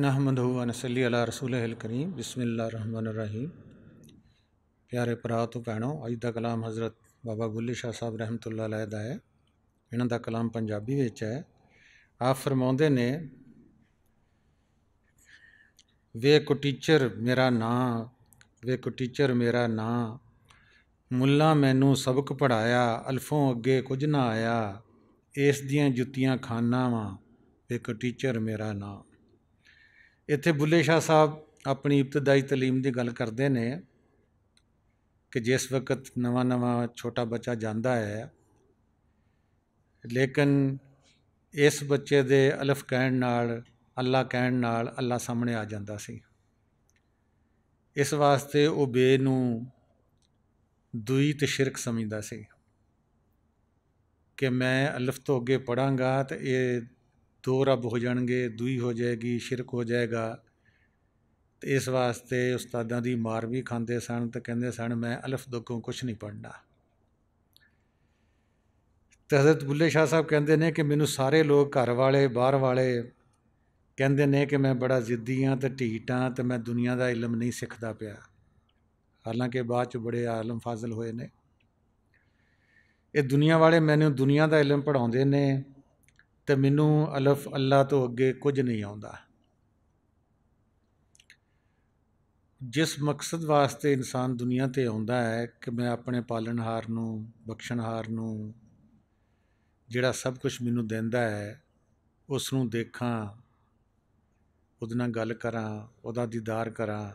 नहमदहु व नसल्ली अला रसूलिहिल करीम बिस्मिल्लाहिर्रहमानिर्रहीम। प्यारे भरा तो भैणों, अज का कलाम हज़रत बाबा बुल्ले शाह साहब रहमतुल्लाह अलैह दा है। इन्हां दा कलाम पंजाबी विच है। आप फरमाउंदे ने, वे को टीचर मेरा नां, वे को टीचर मेरा नां, मुल्ला मैनू सबक पढ़ाया, अल्फों अगे कुछ ना आया, इस दियां जुत्तियां खाना वा, वे को टीचर मेरा नां। इत्थे बुल्ले शाह साहब अपनी इब्तदाई तलीम की गल करते हैं कि जिस वक्त नवा नवा छोटा बच्चा जाता है, लेकिन इस बच्चे दे अलफ कहण नाल, अल्लाह कहण नाल अल्लाह सामने आ जाता सी। इस वास्ते वो बे नू दुई ते शिरक समझदा सी कि मैं अलफ तो अगे पढ़ांगा तो ये दो रब हो जाएंगे, दुई हो जाएगी, शिरक हो जाएगा। तो इस वास्ते उस्तादां दी मार भी खांदे सन तो कहंदे सन मैं अलफ दोगों कुछ नहीं पढ़ना। तो हज़रत बुल्ले शाह साहब कहते हैं कि मैनू सारे लोग घर वाले बाहर वाले कहते हैं कि मैं बड़ा जिद्दी हाँ तो ढीठ हाँ तो मैं दुनिया का इलम नहीं सीखता पिया। हालांकि बाद च बड़े आलम फाजल होए ने। ये दुनिया वाले मैनू दुनिया का इलम पढ़ाउंदे ने तो मैनू अलफ अल्लाह तो अगे कुछ नहीं आउंदा। जिस मकसद वास्ते इंसान दुनिया ते आउंदा है कि मैं अपने पालनहार नू, बख्शणहार नू, जिहड़ा सब कुछ मैनू देंदा है, उसनू देखां, उहदे नाल गल करां, उहदा दीदार करां।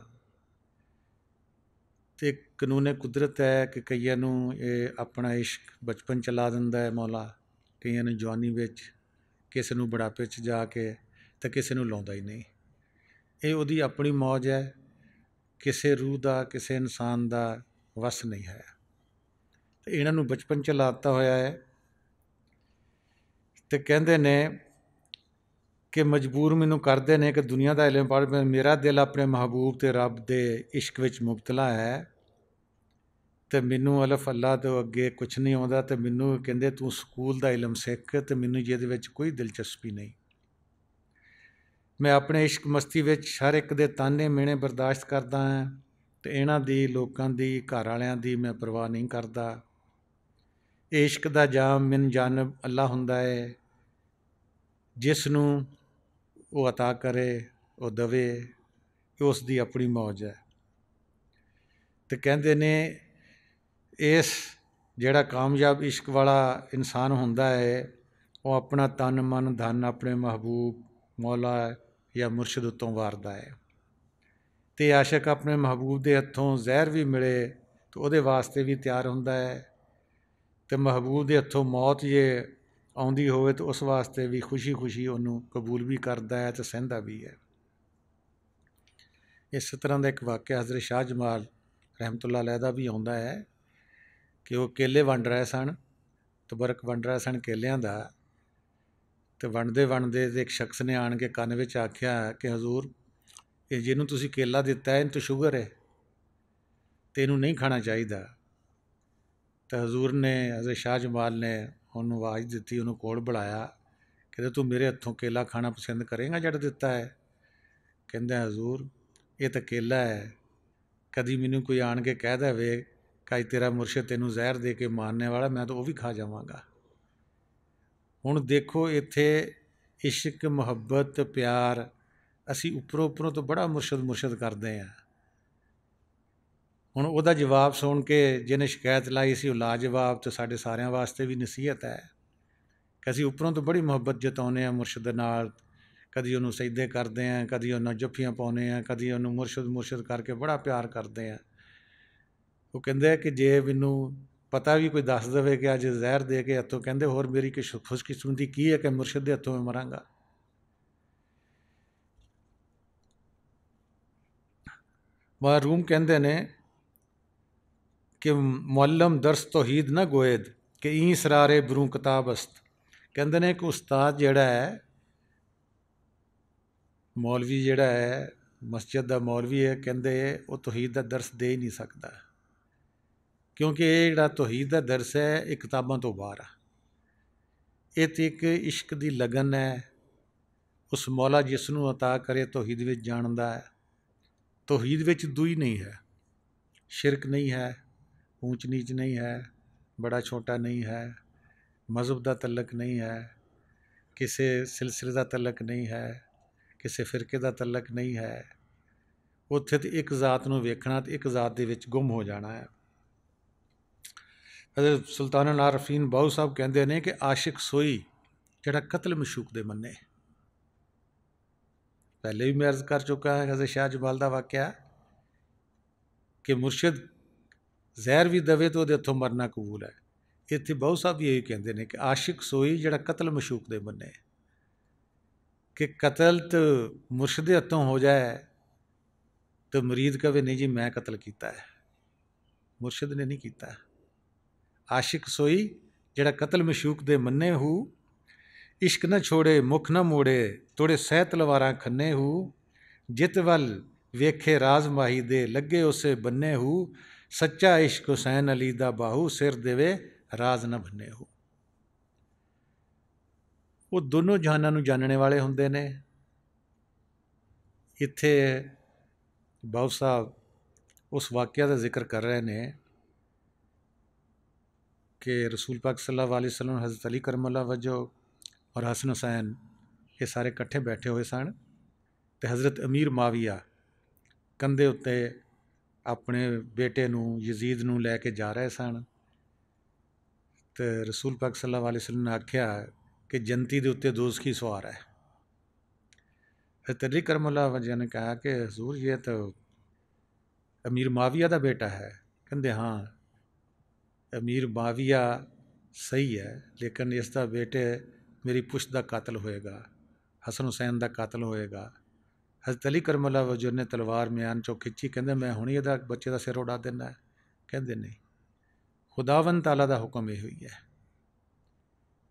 ते कानूने कुदरत है कि कईयां नू ये अपना इश्क बचपन च ला दिंदा है मौला, कईयां नू जवानी विच, किसे नू बुढ़ापे च जाके, ते किसे नू लाउंदा ही नहीं। ये उहदी अपनी मौज है, किसे रूह दा, किसे इंसान दा वस नहीं है। तो इन्हां नू बचपन च लाता होया है। तो कहंदे ने कि मजबूर मैनू करते हैं कि दुनिया का इलम पढ़, मेरा दिल अपने महबूब ते रब दे इश्क विच मुबतला है। तो मैनू अलफ अल्लाह तो अगे कुछ नहीं आता। तो मैनू कहते तू स्कूल का इलम सिख, तो मैनू जिहदे विच कोई दिलचस्पी नहीं। मैं अपने इश्क मस्ती विच हर एक दे ताने मेने बर्दाश्त करदा हाँ। तो इन्हां दी, लोकां दी, घर वालियां दी मैं परवाह नहीं करदा। इश्क दा जाम मिन जानब अल्लाह हुंदा है, जिसनू वो अता करे, वो दवे, उसकी अपनी मौज है। तो कहते ने इस जिहड़ा कामयाब इश्क वाला इंसान हुंदा है, वो अपना तन मन धन अपने महबूब मौला या मुर्शद उत्तों वारदा है। तो आशिक अपने महबूब के हत्थों जहर भी मिले तो वो वास्ते भी तैयार हुंदा है। तो महबूब के हत्थों मौत जे आउंदी होवे तो उस वास्ते भी खुशी खुशी उन्होंने कबूल भी करता है तो सहंदा भी है। इस तरह का एक वाक़या हज़रत शाह जमाल रहमतुल्लाह अलैह दा भी आउंदा है कि वो केले वंड रहे सन, तबरक वंड रहे सन केलियां दा। तो वंडते वंडते एक शख्स ने आन के कन विच आख्या कि हजूर, ये जिन्हों तुसीं केला दिता है इन तो शुगर है, तो इनू नहीं खाना चाहिए। तो हजूर ने, हज़रत शाह जमाल ने उन्होंने आवाज़ दी, उन्होंने कोल बुलाया, कहते तू मेरे हत्थों केला खाना पसंद करेगा जड़ दिता है? कहते हजूर ये तो केला है, कभी मैनू कोई आन के कह दे कि तेरा मुर्शद तेनू जहर दे के मारने वाला, मैं तो वह भी खा जावांगा। हुण देखो इत्थे इश्क मुहब्बत प्यार असी उपरों उपरों तो बड़ा मुर्शद मुर्शद करते हैं। हुण उहदा जवाब सुन के जिन्हें शिकायत लाई सी, लाजवाब तो साढ़े सारिਆਂ वास्ते भी नसीहत है कि असी उपरों तो बड़ी मुहब्बत जताउने हैं मुर्शद नाल, कदी उन्होंने सजदे करते हैं, कदी उन्होंने जफ्फियां पाउने हैं, कदी उन्होंने मुर्शद मुर्शद करके बड़ा प्यार करते हैं। वो कहते कि जे मैनू पता भी कोई दस दे कि अज जहर दे के हथों, कहते होर मेरी कुछ खुशकिस्मती की है कि मुर्शद के हथों मैं मरांगा। महरूम कहते ने कि मुअल्लम दर्स तौहीद न गोएद कि ई सरारे बरूं किताबस्त। कहते ने कि उस्ताद जिहड़ा है, मौलवी जिहड़ा है, मस्जिद का मौलवी है, कहते वो तौहीद का दर्स दे ही नहीं सकता, क्योंकि ये जिहड़ा तौहीद का दर्स है ये किताबों तो बाहर आ। ये तो एक इश्क की लगन है, ਉਸ ਮੌਲਾ ਜਿਸ ਨੂੰ ਅਤਾ ਕਰੇ ਤੌਹੀਦ ਵਿੱਚ ਜਾਣਦਾ ਹੈ। ਤੌਹੀਦ ਵਿੱਚ ਦੂਈ ਨਹੀਂ ਹੈ, ਸ਼ਿਰਕ ਨਹੀਂ ਹੈ, ਊਚ ਨੀਚ ਨਹੀਂ ਹੈ, ਬੜਾ ਛੋਟਾ ਨਹੀਂ ਹੈ, ਮਜ਼ਹਬ ਦਾ ਤਲਕ ਨਹੀਂ ਹੈ, ਕਿਸੇ ਸਿਲਸਿਲੇ ਦਾ ਤਲਕ ਨਹੀਂ ਹੈ, ਕਿਸੇ ਫਿਰਕੇ ਦਾ ਤਲਕ ਨਹੀਂ ਹੈ। ਉੱਥੇ ਤੇ ਇੱਕ ਜ਼ਾਤ ਨੂੰ ਵੇਖਣਾ ਤੇ ਇੱਕ ਜ਼ਾਤ ਦੇ ਵਿੱਚ ਗੁੰਮ ਹੋ ਜਾਣਾ ਹੈ। ਹਜ਼ਰਤ ਸੁਲਤਾਨ ਆਰਫੀਨ ਬਾਊ ਸਾਹਿਬ ਕਹਿੰਦੇ ਨੇ ਕਿ ਆਸ਼ਿਕ ਸੋਈ ਜਿਹੜਾ ਕਤਲ ਮਸ਼ੂਕ ਦੇ ਮੰਨੇ। ਪਹਿਲੇ ਵੀ ਮੈਂ ਅਰਜ਼ ਕਰ ਚੁੱਕਾ ਹੈ ਹਜ਼ਰਤ ਸ਼ਾਹ ਜਮਾਲ ਦਾ ਵਾਕਿਆ ਕਿ ਮੁਰਸ਼ਿਦ ਜ਼ਹਿਰ ਵੀ ਦਵੇ ਤਾਂ ਉਹਦੇ ਹੱਥੋਂ ਮਰਨਾ ਕਬੂਲ ਹੈ। ਇੱਥੇ ਬਾਊ ਸਾਹਿਬ ਵੀ ਇਹੀ ਕਹਿੰਦੇ ਨੇ ਕਿ ਆਸ਼ਿਕ ਸੋਈ ਜਿਹੜਾ ਕਤਲ ਮਸ਼ੂਕ ਦੇ ਮੰਨੇ, ਕਿ ਕਤਲ ਤਾਂ ਮੁਰਸ਼ਿਦ ਦੇ ਹੱਥੋਂ ਹੋ ਜਾਏ तो मुरीद कहे नहीं जी मैं कत्ल किया है, मुर्शिद ने नहीं किया। आशिक सोई जड़ा कत्ल मशूक दे मन्ने हू, इश्क न छोड़े मुख न मोड़े तोड़े सह तलवारां खन्ने हू, जित वल वेखे राज माही दे लगे उसे बन्ने हू, सच्चा इश्क हुसैन अली दा बाहू सिर देवे राज न भन्ने हू। वो दोनों जहानां नूं जानने वाले हुंदे ने। इत्थे बाऊ साहब उस वाक़या का जिक्र कर रहे हैं कि रसूल पाक सल्लल्लाहु अलैहि वसल्लम हज़रत अली करमल्लाह वजह और हसन हुसैन ये सारे इकट्ठे बैठे हुए सन तो हज़रत अमीर माविया कंधे उत्ते अपने बेटे नूं यजीद नूं लैके जा रहे सन। तो रसूल पाक सल्लल्लाहु अलैहि वसल्लम ने आख्या कि जनती दे उत्ते दोज़खी सवार है। हज़रत अली करमल्लाह वजह ने कहा कि हुज़ूर ये तो अमीर माविया का बेटा है। कहते हाँ अमीर माविया सही है, लेकिन इसका बेटे मेरी पुश्त का कातल होएगा, हसन हुसैन का कातल होएगा। हज़रत अली करमल्लाह वजह ने तलवार म्यान चो खिंची, कहते मैं हुणे इहदा बच्चे का सिर उड़ा देना है। कहते नहीं, खुदावन ताला का हुक्म यह हुई है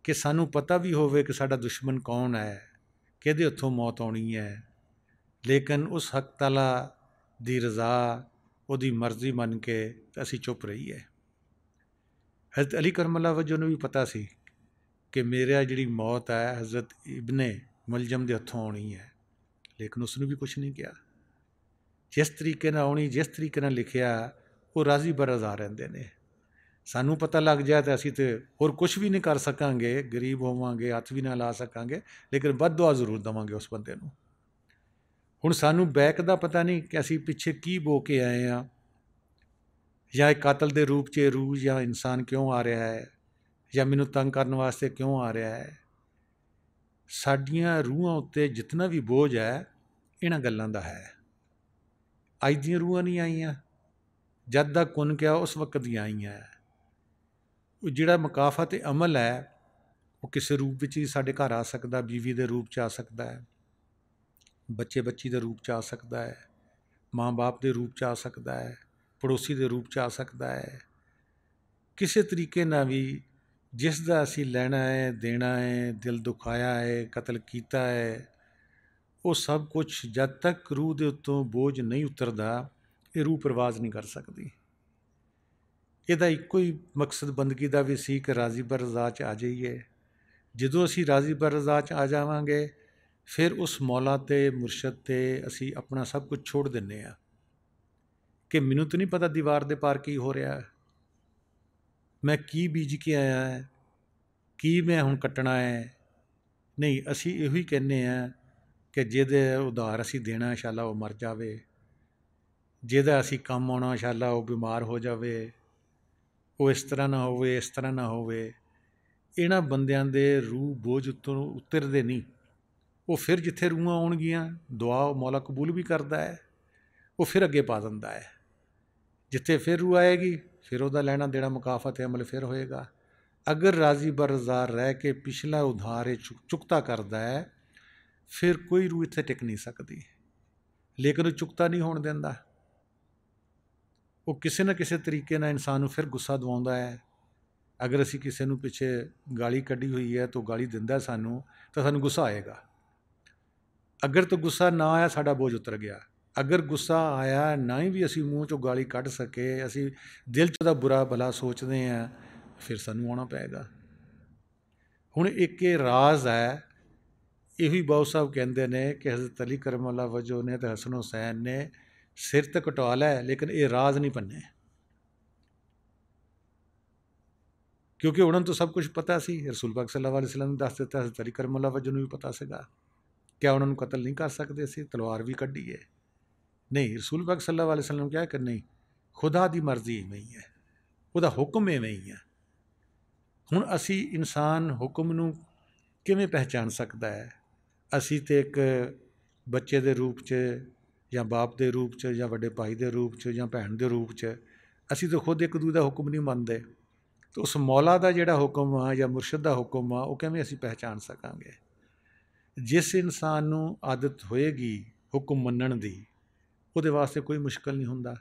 कि सानू पता भी होवे कि साडा दुश्मन कौन है, किहदे हत्थों मौत आउणी है, लेकिन उस हक ताला दी रज़ा ਉਹਦੀ मर्जी मन के असी चुप रहीए। हज़रत अली करमल्लाह वजह ने भी पता सी कि मेरा जिहड़ी मौत है हज़रत इब्ने मुलजम के हत्थों आउणी है, लेकिन उसने भी कुछ नहीं किया। जिस तरीके नाल आउणी, जिस तरीके नाल लिखिया, वो राज़ी बरज़ा रहिंदे ने। सानू पता लग जाए तो असी तो होर कुछ भी नहीं कर सकांगे, गरीब होवांगे, हत्थ भी ना ला सकांगे, लेकिन बद दुआ जरूर देवांगे उस बंदे नूं। हुण सानू बैक का पता नहीं कि असी पिछे की बो के आए हैं, या एक कातल के रूप च रूह या इंसान क्यों आ रहा है, या मैनू तंग करने वास्ते क्यों आ रहा है। साडियां रूहां उत्ते जितना भी बोझ है इन्हां गल्लां दा है। अज दियां रूहां नहीं आईयां, जद दा कुन क्या उस वक्त दियां आईयां। वो जिहड़ा मकाफत अमल है वो किसी रूप विच ही साडे घर आ सकदा, बीवी के रूप च आ सकदा है, बच्चे बच्ची के रूप च आ सकता है, माँ बाप के रूप च आ सकता है, पड़ोसी के रूप च आ सकता है। किसी तरीके ना भी जिसका असी लेना है, देना है, दिल दुखाया है, कतल किया है, वो सब कुछ जब तक रूह के उत्तों बोझ नहीं उतरता ये रूह परवाज नहीं कर सकती। ਇਹਦਾ ਇੱਕੋ ਹੀ मकसद बंदगी का भी सी कि राजी बर रज़ा च आ जाइए। ਜਦੋਂ ਅਸੀਂ ਰਾਜ਼ੀ बर रज़ा च आ जावांगे फिर उस मौला ते मुरशद ते असी अपना सब कुछ छोड़ दिंदे आ कि मैनू तो नहीं पता दीवार दे पार की हो रहा है, मैं की बीज के आया है, की मैं हुण कट्टना है। नहीं, असी इहो ही कहने हैं कि जिहदे उधार असी देना इंशाअल्लाह वो मर जावे, जिहदा असी कम आउणा इंशाअल्लाह वो बीमार हो जावे, वो इस तरह ना होवे, इस तरह ना होवे। इन्हां बंदियां दे रूह बोझ उत्तों उतरदे नहीं। वो फिर जिथे रूहां आउणगियां दुआ मौला कबूल भी करता है, वो फिर अगे पा दिंदा है। जिथे फिर रूह आएगी फिर उसदा लैना देना मुकाफत अमल फिर होएगा। अगर राजी बरज़ा रह के पिछला उधार चुकता करता है फिर कोई रूह इत्थे टिक नहीं सकती, लेकिन वो चुकता नहीं होण दिंदा। वो किसी न किसी तरीके नाल इंसान नूं फिर गुस्सा दवाउंदा है। अगर असी किसी नूं पिछे गाली कढ़ी हुई है तो गाली दिंदा सानूं तो सानूं गुस्सा आएगा। अगर तो गुस्सा ना आया साडा बोझ उतर गया, अगर गुस्सा आया ना ही भी असी मूँह चो गाली कढ़ सके, असी दिल च दा बुरा भला सोचते हैं, फिर सानूं आउणा पेगा। हुण एक ये राज है, ਇਹੀ ਬਾਊ ਸਾਹਿਬ ਕਹਿੰਦੇ ਨੇ ਕਿ ਹਜ਼ਰਤ ਅਲੀ ਕਰਮੁੱਲਾ ਵਜੋਂ ਨੇ ਤੇ ਹਸਨ ਹੁਸੈਨ ਨੇ ਸਿਰ ਤੇ ਕਟਵਾ ਲਿਆ, ਲੇਕਿਨ ਇਹ ਰਾਜ਼ ਨਹੀਂ ਭੰਨੇ, ਕਿਉਂਕਿ ਉਹਨਾਂ ਨੂੰ ਤਾਂ ਸਭ ਕੁਝ ਪਤਾ ਸੀ। ਰਸੂਲ ਪਾਕ ਸੱਲੱਲਾਹੁ ਅਲੈਹਿ ਵਸੱਲਮ ਨੇ ਦੱਸ ਦਿੱਤਾ, ਹਜ਼ਰਤ ਅਲੀ ਕਰਮੁੱਲਾ ਵਜੋਂ ਨੂੰ ਵੀ ਪਤਾ ਸੀਗਾ। ਕਿਆ ਉਹਨਾਂ ਨੂੰ ਕਤਲ ਨਹੀਂ ਕਰ ਸਕਦੇ ਸੀ? ਤਲਵਾਰ ਵੀ ਕੱਢੀ ਹੈ? ਨਹੀਂ। ਰਸੂਲ ਪਾਕ ਸੱਲੱਲਾਹੁ ਅਲੈਹਿ ਵਸੱਲਮ ਕਿਹਾ ਕਿ ਨਹੀਂ, ਖੁਦਾ ਦੀ ਮਰਜ਼ੀ ਇਵੇਂ ਹੀ ਹੈ, ਉਹਦਾ ਹੁਕਮ ਇਵੇਂ ਹੀ ਹੈ। ਹੁਣ ਅਸੀਂ ਇਨਸਾਨ ਹੁਕਮ ਨੂੰ ਕਿਵੇਂ ਪਹਿਚਾਣ ਸਕਦਾ ਹੈ? ਅਸੀਂ ਤਾਂ ਇੱਕ ਬੱਚੇ ਦੇ ਰੂਪ 'ਚ ਜਾਂ ਬਾਪ ਦੇ ਰੂਪ 'ਚ ਜਾਂ ਵੱਡੇ ਭਾਈ ਦੇ ਰੂਪ 'ਚ ਜਾਂ ਭੈਣ ਦੇ ਰੂਪ 'ਚ ਅਸੀਂ ਤਾਂ ਖੁਦ ਇੱਕ ਦੂਜੇ ਦਾ ਹੁਕਮ ਨਹੀਂ ਮੰਨਦੇ। ਤਾਂ ਉਸ ਮੌਲਾ ਦਾ ਜਿਹੜਾ ਹੁਕਮ ਆ ਜਾਂ ਮੁਰਸ਼ਿਦ ਦਾ ਹੁਕਮ ਆ, ਉਹ ਕਿਵੇਂ ਅਸੀਂ ਪਹਿਚਾਣ ਸਕਾਂਗੇ? ਜਿਸ ਇਨਸਾਨ ਨੂੰ ਆਦਤ ਹੋਏਗੀ ਹੁਕਮ ਮੰਨਣ ਦੀ, ਉਹਦੇ ਵਾਸਤੇ ਕੋਈ ਮੁਸ਼ਕਲ ਨਹੀਂ ਹੁੰਦਾ।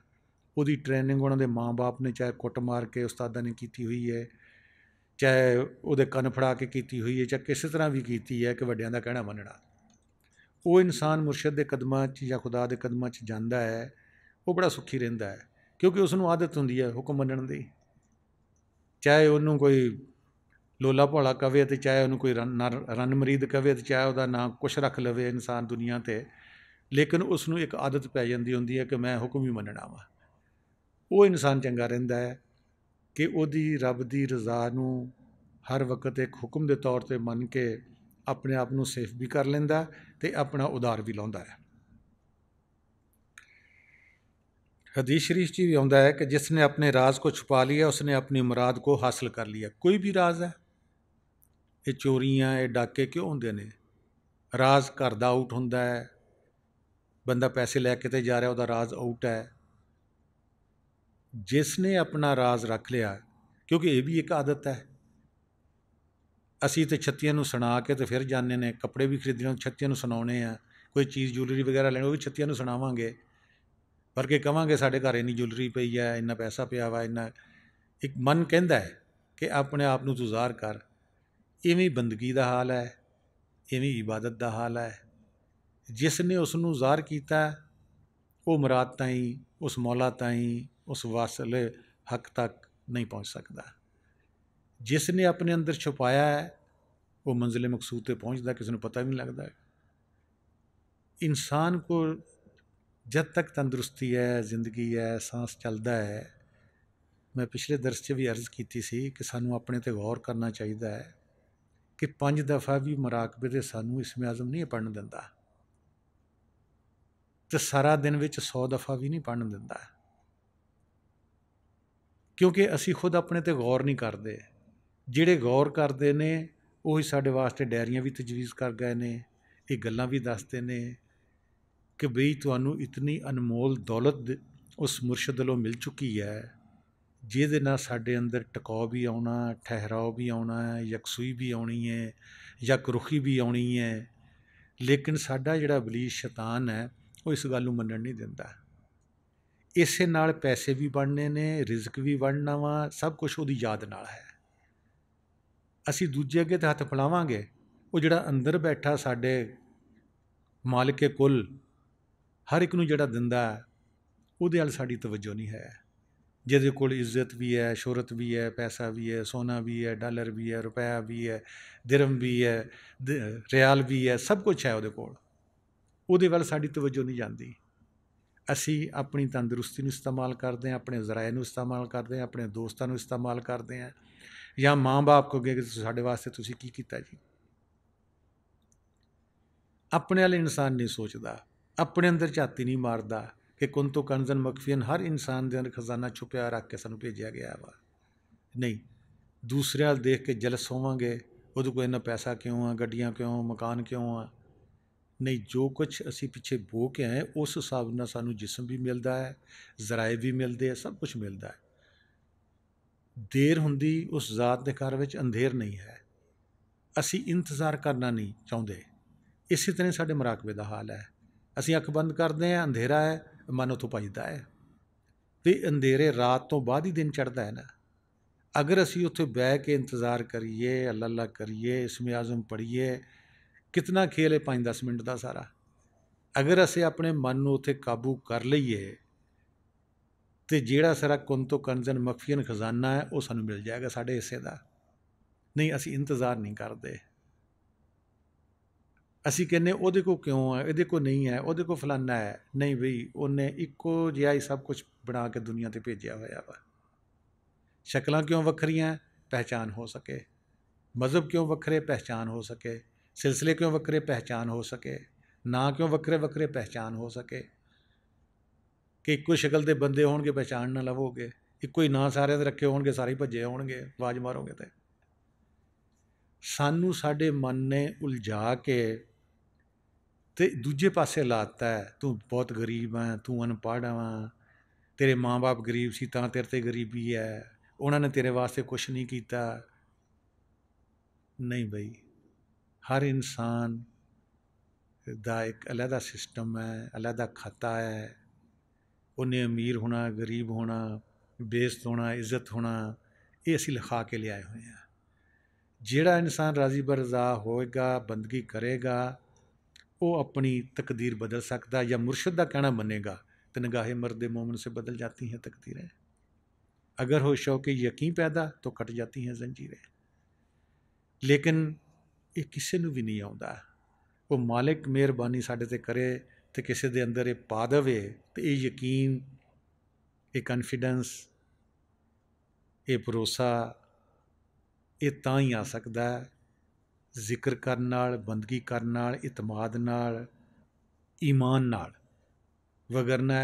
ਉਹਦੀ ਟ੍ਰੇਨਿੰਗ ਉਹਨਾਂ ਦੇ ਮਾਂ-ਬਾਪ ਨੇ ਚਾਹੇ ਕੁੱਟ ਮਾਰ ਕੇ ਉਸਤਾਦਾਂ ਨੇ ਕੀਤੀ ਹੋਈ ਹੈ, ਚਾਹੇ ਉਹਦੇ ਕੰਨ ਫੜਾ ਕੇ ਕੀਤੀ ਹੋਈ ਹੈ, ਚਾਹੇ ਕਿਸੇ ਤਰ੍ਹਾਂ ਵੀ ਕੀਤੀ ਹੈ ਕਿ ਵੱਡਿਆਂ ਦਾ ਕਹਿਣਾ ਮੰਨਣਾ। ਉਹ ਇਨਸਾਨ ਮੁਰਸ਼ਿਦ ਦੇ ਕਦਮਾਂ 'ਚ ਜਾਂ ਖੁਦਾ ਦੇ ਕਦਮਾਂ 'ਚ ਜਾਂਦਾ ਹੈ, ਉਹ ਬੜਾ ਸੁਖੀ ਰਹਿੰਦਾ ਹੈ, ਕਿਉਂਕਿ ਉਸ ਨੂੰ ਆਦਤ ਹੁੰਦੀ ਹੈ ਹੁਕਮ ਮੰਨਣ ਦੀ। ਚਾਹੇ ਉਹਨੂੰ ਕੋਈ ਲੋਲਾ ਭੋਲਾ ਕਵੇ ਅਤੇ ਚਾਹੇ ਉਹਨੂੰ ਕੋਈ ਰੰਨ ਮਰੀਦ ਕਵੇ ਅਤੇ ਚਾਹੇ ਉਹਦਾ ਨਾਂ ਕੁਛ ਰੱਖ ਲਵੇ ਇਨਸਾਨ ਦੁਨੀਆ 'ਤੇ, ਲੇਕਿਨ ਉਸ ਨੂੰ ਇੱਕ ਆਦਤ ਪੈ ਜਾਂਦੀ ਹੁੰਦੀ ਹੈ ਕਿ ਮੈਂ ਹੁਕਮ ਹੀ ਮੰਨਣਾ ਵਾ। ਉਹ ਇਨਸਾਨ ਚੰਗਾ ਰਹਿੰਦਾ ਹੈ ਕਿ ਉਹਦੀ ਰੱਬ ਦੀ ਰਜ਼ਾ ਨੂੰ ਹਰ ਵਕਤ ਇੱਕ ਹੁਕਮ ਦੇ ਤੌਰ 'ਤੇ ਮੰਨ ਕੇ ਆਪਣੇ ਆਪ ਨੂੰ ਸੇਫ ਵੀ ਕਰ ਲੈਂਦਾ ਅਤੇ ਆਪਣਾ ਉਧਾਰ ਵੀ ਲਾਉਂਦਾ ਹੈ। हदीस शरीफ च भी आउंदा है कि जिसने अपने राज को छुपा लिया उसने अपनी मुराद को हासिल कर लिया। कोई भी राज है, ये चोरियां ये डाके क्यों होंदे ने? राज घर दा आउट हुंदा है, बंदा पैसे लैके ते जा रहा, उहदा राज आउट है। जिसने अपना राज रख लिया, क्योंकि ये भी एक आदत है, असी तो छत्तियां नूं सुना के तो फिर जाने ने, कपड़े भी खरीदने छत्तियां नूं सुनाउने आ, कोई चीज़ ज्वैलरी वगैरह लैनी वो भी छत्तियां नूं सुनावांगे, पर के कहांगे साढ़े घर इन्नी ज्वैलरी पई है, इन्ना पैसा पिया वा, इन्ना एक मन कहता है कि अपने आप नूं तूं ज़ाहिर कर। इवें बंदगी का हाल है, इवें इबादत का हाल है। जिसने उसनूं ज़ाहिर किया वो मुराद ताईं, उस मौला ताईं, उस वासल हक तक नहीं पहुँच सकता। जिसने अपने अंदर छुपाया है वो मंजिल मकसूद तक पहुँचता किसी को पता भी नहीं लगता। इंसान को जब तक तंदुरुस्ती है, जिंदगी है, सांस चलता है, मैं पिछले दर्स च भी अर्ज़ की सी कि सानू अपने ते गौर करना चाहिए है कि 5 दफ़ा भी मुराकबे दे सानू इसमें आज़म नहीं पढ़न दिंदा, तो सारा दिन विच 100 दफ़ा भी नहीं पढ़न दिंदा, क्योंकि असी खुद अपने ते गौर नहीं करते। जिहड़े गौर करते ने उही साडे वास्ते डायरियां भी तजवीज़ कर गए ने, ये गल्लां भी दसदे ने कि बई तुहानू इतनी अनमोल दौलत उस मुर्शद वल्लों मिल चुकी है जिहदे नाल साडे अंदर टकाव भी आउणा, ठहराव भी आउणा है, यकसूई भी आउणी है, यकरुखी भी आउणी है, लेकिन साडा जिहड़ा इबलीस शैतान है वो इस गल नूं मन्नण नहीं दिंदा। इसे नाल पैसे भी बनने ने, रिजक भी बनना वा, सब कुछ उहदी याद नाल है। असी दूजे अगे तो हथ फैलावांगे, वो जिहड़ा अंदर बैठा साडे मालिक कुल हर एक नूं जिहड़ा दिंदा उहदे अल साडी तवज्जो नहीं है। जिहदे कोल इज्जत भी है, शोहरत भी है, पैसा भी है, सोना भी है, डॉलर भी है, रुपया भी है, दिरहम भी है, रियाल भी है, सब कुछ है उहदे कोल, उहदे वल साडी तवज्जो नहीं जाती। असी अपनी तंदुरुस्ती नूं इस्तेमाल करते हैं, अपने ज़राए नूं इस्तेमाल करते हैं, अपने दोस्तां नूं इस्तेमाल करते हैं, या माँ बाप को कहे कि साडे वास्ते तुसीं की कीता जी। अपने वाले इंसान नहीं सोचता, अपने अंदर झाती नहीं मारता कि कुन तो कंजन मकफियन, हर इंसान के अंदर खजाना छुपया रख के सानू भेजा गया वा। नहीं, दूसरे वाल देख के जलस होवांगे, उहदे कोल इन्ना पैसा क्यों आ, गड्डियां क्यों, मकान क्यों आ। नहीं, जो कुछ असी पिछे बो के आए उस हिसाब नाल सानू जिस्म भी मिलता है, ज़राए भी मिलते हैं, सब कुछ मिलता है। देर हुंदी उस ज़ात दे घर विच अंधेर नहीं है। असी इंतज़ार करना नहीं चाहुंदे। इसी तरह साडे मुराकबे दा हाल है। असी अख बंद करते हैं, अंधेरा है, मन उतों भजदा है, तो अंधेरे रात तो बाद ही दिन चढ़ता है ना। अगर असी उत्थे बह के इंतज़ार करिए, अल्लाह अल्लाह करिए, इसमें आज़म पढ़िए, कितना खेल है 5-10 मिनट का सारा। अगर असी अपने मन नूं उत्थे काबू कर लईए तो जिहड़ा सारा कुन तो कंजन मखफियन खजाना है वो सानू मिल जाएगा साडे हिस्से का। नहीं, असी इंतज़ार नहीं करते। ਅਸੀਂ ਕਹਿੰਦੇ ਉਹਦੇ ਕੋਲ ਕਿਉਂ ਹੈ, ਇਹਦੇ ਕੋਲ ਨਹੀਂ ਹੈ, ਉਹਦੇ ਕੋਲ ਫਲਾਨਾ ਹੈ। ਨਹੀਂ ਬਈ, ਉਹਨੇ ਇੱਕੋ ਜਿਹਾ ਹੀ ਸਭ ਕੁਝ ਬਣਾ ਕੇ ਦੁਨੀਆ 'ਤੇ ਭੇਜਿਆ ਹੋਇਆ ਵਾ। ਸ਼ਕਲਾਂ ਕਿਉਂ ਵੱਖਰੀਆਂ? ਪਹਿਚਾਨ ਹੋ ਸਕੇ। ਮਜ਼ਹਬ ਕਿਉਂ ਵੱਖਰੇ? ਪਹਿਚਾਨ ਹੋ ਸਕੇ। ਸਿਲਸਿਲੇ ਕਿਉਂ ਵੱਖਰੇ? ਪਹਿਚਾਨ ਹੋ ਸਕੇ। ਨਾਂ ਕਿਉਂ ਵੱਖਰੇ ਵੱਖਰੇ? ਪਹਿਚਾਨ ਹੋ ਸਕੇ। ਕਿ ਇੱਕੋ ਸ਼ਕਲ ਦੇ ਬੰਦੇ ਹੋਣਗੇ, ਪਹਿਚਾਨ ਨਾ ਲਵੋਗੇ। ਇੱਕੋ ਹੀ ਨਾਂ ਸਾਰਿਆਂ ਦੇ ਰੱਖੇ ਹੋਣਗੇ, ਸਾਰੇ ਭੱਜੇ ਹੋਣਗੇ, ਆਵਾਜ਼ ਮਾਰੋਗੇ। ਤੇ ਸਾਨੂੰ ਸਾਡੇ ਮਨ ਨੇ ਉਲਝਾ ਕੇ ਤੇ ਦੂਜੇ ਪਾਸੇ ਲਾਤਾ ਹੈ। ਤੂੰ ਬਹੁਤ ਗਰੀਬ ਹੈ, ਤੂੰ ਅਨਪੜ੍ਹ ਵਾ, ਤੇਰੇ ਮਾਂ ਬਾਪ ਗਰੀਬ ਸੀ ਤਾਂ ਤੇਰੇ 'ਤੇ ਗਰੀਬੀ ਹੈ, ਉਹਨਾਂ ਨੇ ਤੇਰੇ ਵਾਸਤੇ ਕੁਛ ਨਹੀਂ ਕੀਤਾ। ਨਹੀਂ ਬਈ, ਹਰ ਇਨਸਾਨ ਦਾ ਇੱਕ ਅਲੱਗਾ ਸਿਸਟਮ ਹੈ, ਅਲੱਗਾ ਖਾਤਾ ਹੈ। ਉਹਨੇ ਅਮੀਰ ਹੋਣਾ, ਗਰੀਬ ਹੋਣਾ, ਬੇਇੱਜ਼ਤ ਹੋਣਾ, ਇੱਜ਼ਤ ਹੋਣਾ, ਇਹ ਅਸੀਂ ਲਿਖਾ ਕੇ ਲਿਆਏ ਹੋਏ ਹਾਂ। ਜਿਹੜਾ ਇਨਸਾਨ ਰਾਜ਼ੀ ਬਰਜ਼ਾ ਹੋਏਗਾ, ਬੰਦਗੀ ਕਰੇਗਾ, ਉਹ ਆਪਣੀ ਤਕਦੀਰ ਬਦਲ ਸਕਦਾ। ਜਾਂ ਮੁਰਸ਼ਿਦ ਦਾ ਕਹਿਣਾ ਮੰਨੇਗਾ तो निगाह मर्द मोमिन से बदल जाती हैं तकदीरें। अगर हो शौक़ यकीन पैदा तो कट जाती हैं जंजीरें। लेकिन ये किसी नूं भी नहीं आउंदा। वो मालिक मेहरबानी साडे ते करे तो किसी दे अंदर ये पा देवे तो ये यकीन, ये कॉन्फिडेंस, ये भरोसा ये तां ही आ सकदा है जिक्र करन नाल, बंदगी करन नाल, इतमाद नाल, ईमान नाल। वगरना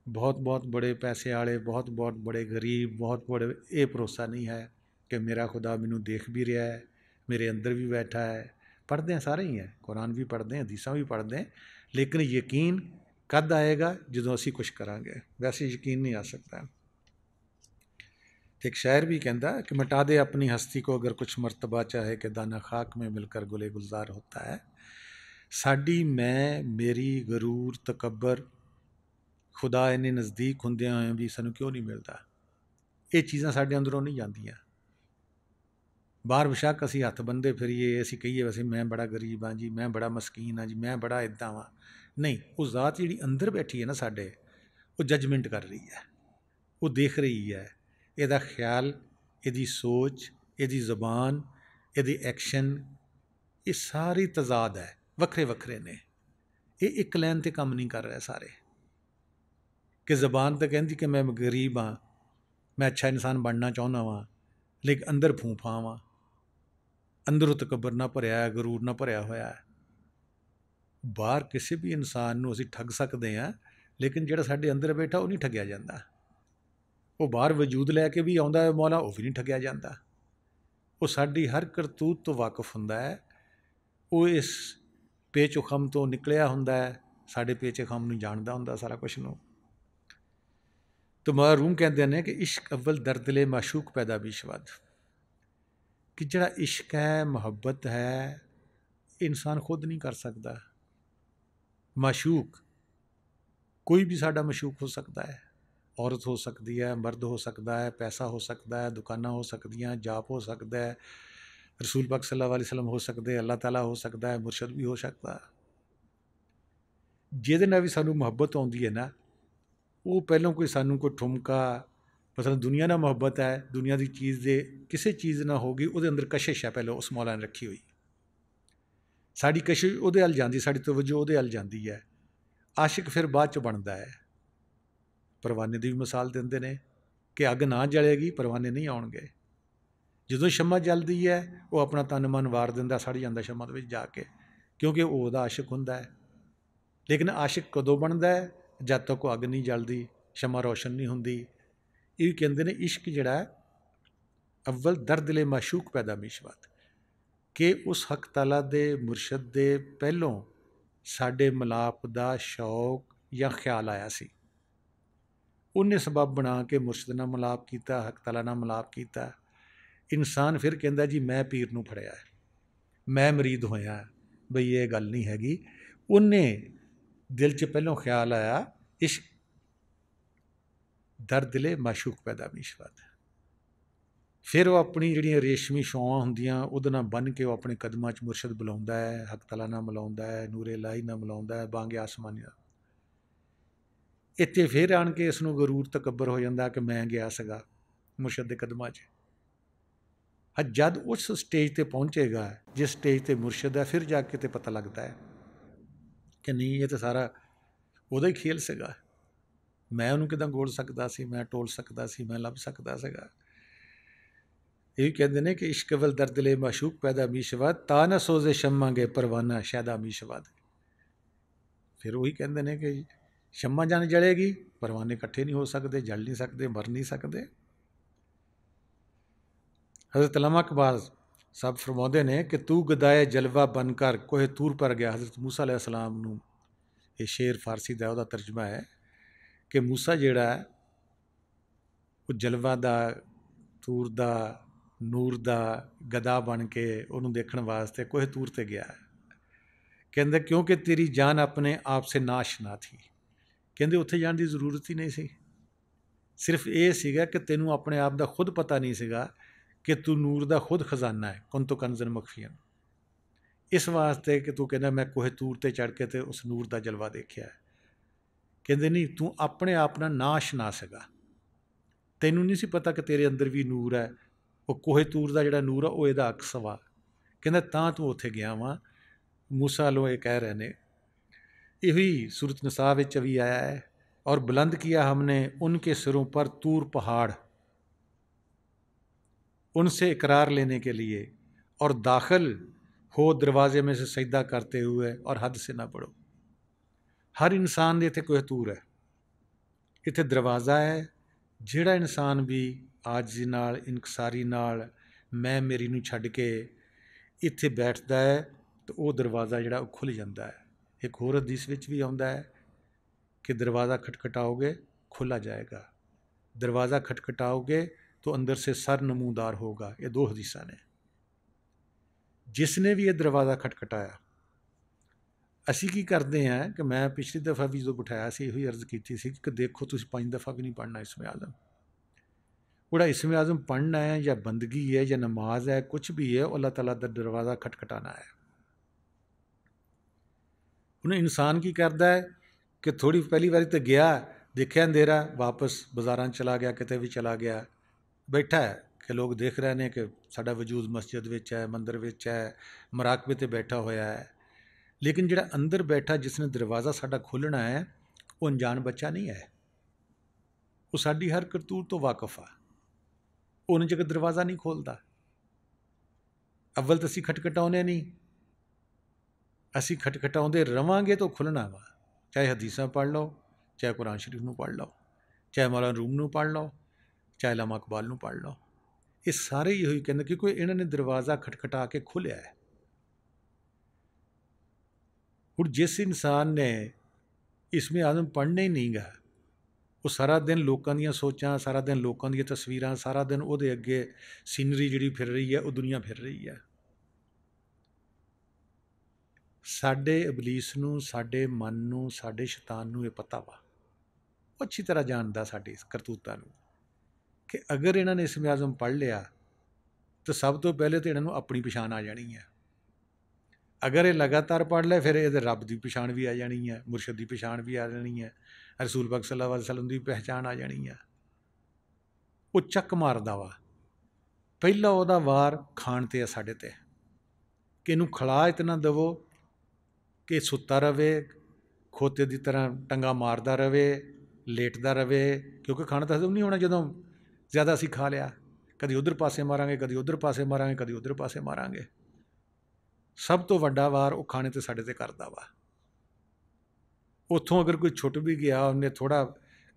बहुत बहुत बड़े पैसे वाले, बहुत बहुत बड़े गरीब, बहुत बड़े, ये भरोसा नहीं है कि मेरा खुदा मैनू देख भी रहा है, मेरे अंदर भी बैठा है। पढ़ते हैं सारे ही हैं, कुरान भी पढ़ते हैं, हदीसां भी पढ़ते हैं, लेकिन यकीन कद आएगा जो असी कुछ करांगे, वैसे यकीन नहीं आ सकता। एक शायर भी कहता कि मिटा दे अपनी हस्ती को अगर कुछ मर्तबा चाहे कि दाना खाक में मिलकर गुले गुलजार होता है। साडी मैं, मेरी, गरूर, तकबर, खुदा इन्ने नज़दीक ਹੁੰਦਿਆਂ ਹੋਇਆਂ भी सानू क्यों नहीं मिलता। ये चीज़ां साडे अंदरों नहीं जांदियां। बाहर बेशक असी हत्थ बंदे फिरीए, असी कहिए वैसे मैं बड़ा गरीब हाँ जी, मैं बड़ा मस्कीन हाँ जी, मैं बड़ा इदां वा। नहीं, वो ज़ात जिहड़ी अंदर बैठी है ना साडे, वो जजमेंट कर रही है, वो देख रही है। ਇਹਦਾ ख्याल, ਇਹਦੀ सोच, ਇਹਦੀ ਜ਼ਬਾਨ, ਇਹਦੇ एक्शन, ये सारी तजाद है, ਵੱਖਰੇ ਵੱਖਰੇ ने। ये एक लाइन ते काम नहीं कर रहे सारे। कि ज़बान तो कहती कि मैं गरीब हाँ, मैं अच्छा इंसान बनना चाहुंदा वां, लेकिन अंदर फूफा वां, अंदरों तकबर ना भरिया है, गरूर ना भरिया होया है। बाहर किसी भी इंसान नूं असीं ठग सकते हैं, लेकिन जिहड़ा साडे अंदर बैठा वो नहीं ठगिया जाता। वो बाहर वजूद लैके भी आउंदा है मौला, वो भी नहीं ठगिया जाता। वो साडी हर करतूत तो वाकफ हुंदा है। वो इस पेचोखम तो निकलिया हुंदा है, साडे पेचोखम नूं जानदा हुंदा सारा कुछ नूं। तो महरूम कहते हैं कि इश्क अव्वल दर्दले माशूक पैदा बिशवद। कि जड़ा इश्क है, मुहब्बत है, इंसान खुद नहीं कर सकता। माशूक कोई भी साडा मशूक हो सकता है, औरत हो सकती है, मर्द हो सकता है, पैसा हो सकता है, दुकाना हो सकती हैं, जाप हो सकता है, रसूल पाक सल्लल्लाहु अलैहि वसल्लम हो सकते, अल्लाह ताला हो सकता है, मुर्शद भी हो सकता है। जिहदे नाल भी सानू मुहब्बत आउंदी है ना, वो पहलों कोई सानू कोई ठुमका, मसलन दुनिया ना मुहब्बत है, दुनिया की चीज़ दे किसी चीज़ ना होगी, वो अंदर कशिश है पहले उस मौला ने रखी हुई। साड़ी कशिश उहदे अल जाती, साड़ी तवज्जो उहदे अल जाती है। आशिक फिर बाद च बनता है। परवाने की भी मिसाल देंदे ने कि अग ना जलेगी, परवाने नहीं आउणगे। जदों शम्मा जलदी है, वो अपना तन मन वार दिंदा, सड़ जांदा शम्मा दे विच जाके, क्योंकि वो उहदा आशिक हुंदा है। लेकिन आशिक कदों बनता है? जद तक अग नहीं जलदी, शम्मा रोशन नहीं हुंदी। ये कहते हैं इश्क जिहड़ा अव्वल दर्द ले माशूक पैदा मिशवत। कि उस हक ताला दे मुर्शद दे पहलों साडे मिलाप दा शौक या ख्याल आया सी। उन्हें सबब बना के मुर्शद नाल मिलाप किया, हक ताला नाल मिलाप किया। इंसान फिर कहता जी मैं पीर नूं फड़िया है, मैं मरीद होया, बई ये गल नहीं हैगी। उन्हें दिल च पहलों ख्याल आया इश्क दर्द ले माशूक पैदा मिशवत। फिर वो अपनी जिहड़ियां रेशमी छावां हुंदियां उहदे नाल बन के वो अपने कदमां च मुर्शद बुलाउंदा है, हक ताला नाल मिलाउंदा है, नूरे इलाही नाल मिलाउंदा है, बांगे आसमानी नाल। इत्थे फिर आण के इसनूं गरूर तकबर हो जांदा कि मैं गया सीगा मुर्शद दे कदमां च। जद उस स्टेज ते पहुँचेगा जिस स्टेज ते मुर्शद है, फिर जाके ते पता लगता है कि नहीं ये तो सारा ਉਹਦਾ ਹੀ खेल ਸੀਗਾ। मैं ਉਹਨੂੰ ਕਿੱਦਾਂ ਗੋਲ ਸਕਦਾ ਸੀ, मैं ਟੋਲ ਸਕਦਾ ਸੀ, मैं ਲੱਭ ਸਕਦਾ ਸੀਗਾ। ਇਹ ਵੀ ਕਹਿੰਦੇ ਨੇ ਕਿ ਇਸ਼ਕ ਵੱਲ ਦਰਦ ਲੈ ਮਾਸ਼ੂਕ ਪੈਦਾ ਮੀਸ਼ਵਾ, ਤਾਂ ਨਾ ਸੋਜ਼ੇ ਸ਼ਮਾਂਗੇ ਪਰਵਾਨਾ ਸ਼ਾਇਦਾ ਮੀਸ਼ਵਾ। ਫਿਰ ਉਹੀ ਕਹਿੰਦੇ ਨੇ ਕਿ ਸ਼ਮਾ ਜਨ ਜਲੇਗੀ, ਪਰਵਾਨੇ ਇਕੱਠੇ ਨਹੀਂ ਹੋ ਸਕਦੇ, ਜਲ ਨਹੀਂ ਸਕਦੇ, ਮਰ ਨਹੀਂ ਸਕਦੇ। हज़रत अल्लामा इकबाल साहब फरमाते ने कि तू गदाए जलवा बनकर कोहे तूर पर गया। हज़रत मूसा अलैहिस्सलाम नूं ये शेर फारसी का ਉਹਦਾ तर्जमा है कि मूसा ਜਿਹੜਾ ਉਹ ਜਲਵਾ ਦਾ, ਤੂਰ ਦਾ, ਨੂਰ ਦਾ ਗਦਾ ਬਣ ਕੇ ਉਹਨੂੰ ਦੇਖਣ ਵਾਸਤੇ ਕੋहे ਤੂਰ ਤੇ ਗਿਆ। ਕਹਿੰਦੇ ਕਿਉਂਕਿ ਤੇਰੀ ਜਾਨ ਆਪਣੇ ਆਪ ਸੇ ਨਾਸ਼ਨਾ ਥੀ। ਕਹਿੰਦੇ ਉੱਥੇ ਜਾਣ ਦੀ ਜ਼ਰੂਰਤ ਹੀ ਨਹੀਂ ਸੀ, ਸਿਰਫ ਇਹ ਸੀਗਾ ਕਿ ਤੈਨੂੰ ਆਪਣੇ ਆਪ ਦਾ ਖੁਦ ਪਤਾ ਨਹੀਂ ਸੀਗਾ कि तू नूर का खुद खजाना है, कुन तो कंजन मखफियन। इस वास्ते कि तू कहना मैं कोहे तूर ते चढ़ के ते उस नूर का जलवा देखा है। कहते नहीं, तू अपने आप ना नाशना सगा, तेनू नहीं सी पता कि तेरे अंदर भी नूर है। वो कोहे तूर का जोड़ा नूर है वो ਇਹਦਾ अक्स वा। कहता तां तू उत्थे गया वा। मूसा लो ये कह रहे ने, यही सूरत निसा विच भी आया है, और बुलंद किया हमने उनके सिरों पर तूर पहाड़, उनसे इकरार लेने के लिए, और दाखिल हो दरवाजे में से सजदा करते हुए, और हद से ना पढ़ो। हर इंसान इत्थे कोई तूर है, इत्थे दरवाज़ा है। जिहड़ा इंसान भी आजिज़ी नाल, इनकसारी नाल, मैं मेरी नूं छड्ड के इत्थे बैठदा है तो वो दरवाज़ा जिहड़ा खुल जाता है। एक होर हदीस विच भी आउंदा है कि दरवाज़ा खटखटाओगे खुला जाएगा, दरवाज़ा खटखटाओगे तो अंदर से सर नमूदार होगा। ये दो हदीसा ने। जिसने भी ये दरवाज़ा खटखटाया, असी की करते हैं कि मैं पिछली दफ़ा भी जो बिठाया से यही अर्ज़ की थी कि देखो तुम 5 दफ़ा भी नहीं पढ़ना इसमें आज़म। बड़ा इसमें आज़म पढ़ना है या बंदगी है या नमाज है, कुछ भी है, अल्लाह ताला का दरवाज़ा खटखटाना है। उन्हें इंसान की करता है कि थोड़ी पहली बारी तो गया, देखा अंधेरा, वापस बाज़ारां चला गया, किते भी चला गया, बैठा है कि लोग देख रहे हैं कि साडा वजूद मस्जिद विच है, मंदिर विच है, मराकबे ते बैठा होया है। लेकिन जिहड़ा अंदर बैठा जिसने दरवाज़ा साडा खोलना है वो अनजान बच्चा नहीं है, वो साडी हर करतूत तो वाकफ आ। उन्हें जगह दरवाज़ा नहीं खोलता। अव्वल तो असीं खटखटाउने नहीं, असीं खटखटाउंदे रवांगे तो खुलना वा। चाहे हदीसां पढ़ लो, चाहे कुरान शरीफ नूं पढ़ लो, चाहे मौलाना रूम नूं पढ़ लो, चाहे अल्लामा इकबाल नूं पढ़ लो। ये सारे ही यही कहते क्योंकि इन्होंने दरवाज़ा खटखटा के खुलिया है। हुण जिस इंसान ने इसमें आज़म पढ़ने ही नहीं गा, वो सारा दिन लोगों दी सोचां, सारा दिन लोगों दी तस्वीरां, सारा दिन वो अगे सीनरी जिहड़ी फिर रही है, वो दुनिया फिर रही है। साडे इबलीस नूं, साडे मन नूं, साडे शैतान नूं ये पता वा, वो अच्छी तरह जानदा साडी करतूतां नूं कि अगर इन्होंने इसमें आज़म पढ़ लिया तो सब तो पहले तो इन्होंने अपनी पछाण आ जानी है। अगर ये लगातार पढ़ ले फिर ये रब की पछाण भी आ जानी है, मुर्शद की पछाण भी आ जानी है, रसूल पाक सल्लल्लाहु अलैहि वसल्लम की पहचान आ जानी है। वो चक मारदा वा। पहला वह वार खाण ते है साडे ते कि इनू खिला इतना दवो कि सुता रवे, खोते की तरह टंगा मारदा रवे, लेटदा रवे, क्योंकि खाना तो हजम नहीं होना जदों ज़्यादा असीं खा लिया। कभी उधर पासे मारांगे, कभी उधर पासे मारांगे, कभी उधर पासे मारांगे। सब तो वड्डा वार वो खाने ते साडे ते करदा वा। उत्थों अगर कोई छुट भी गया, उन्हें थोड़ा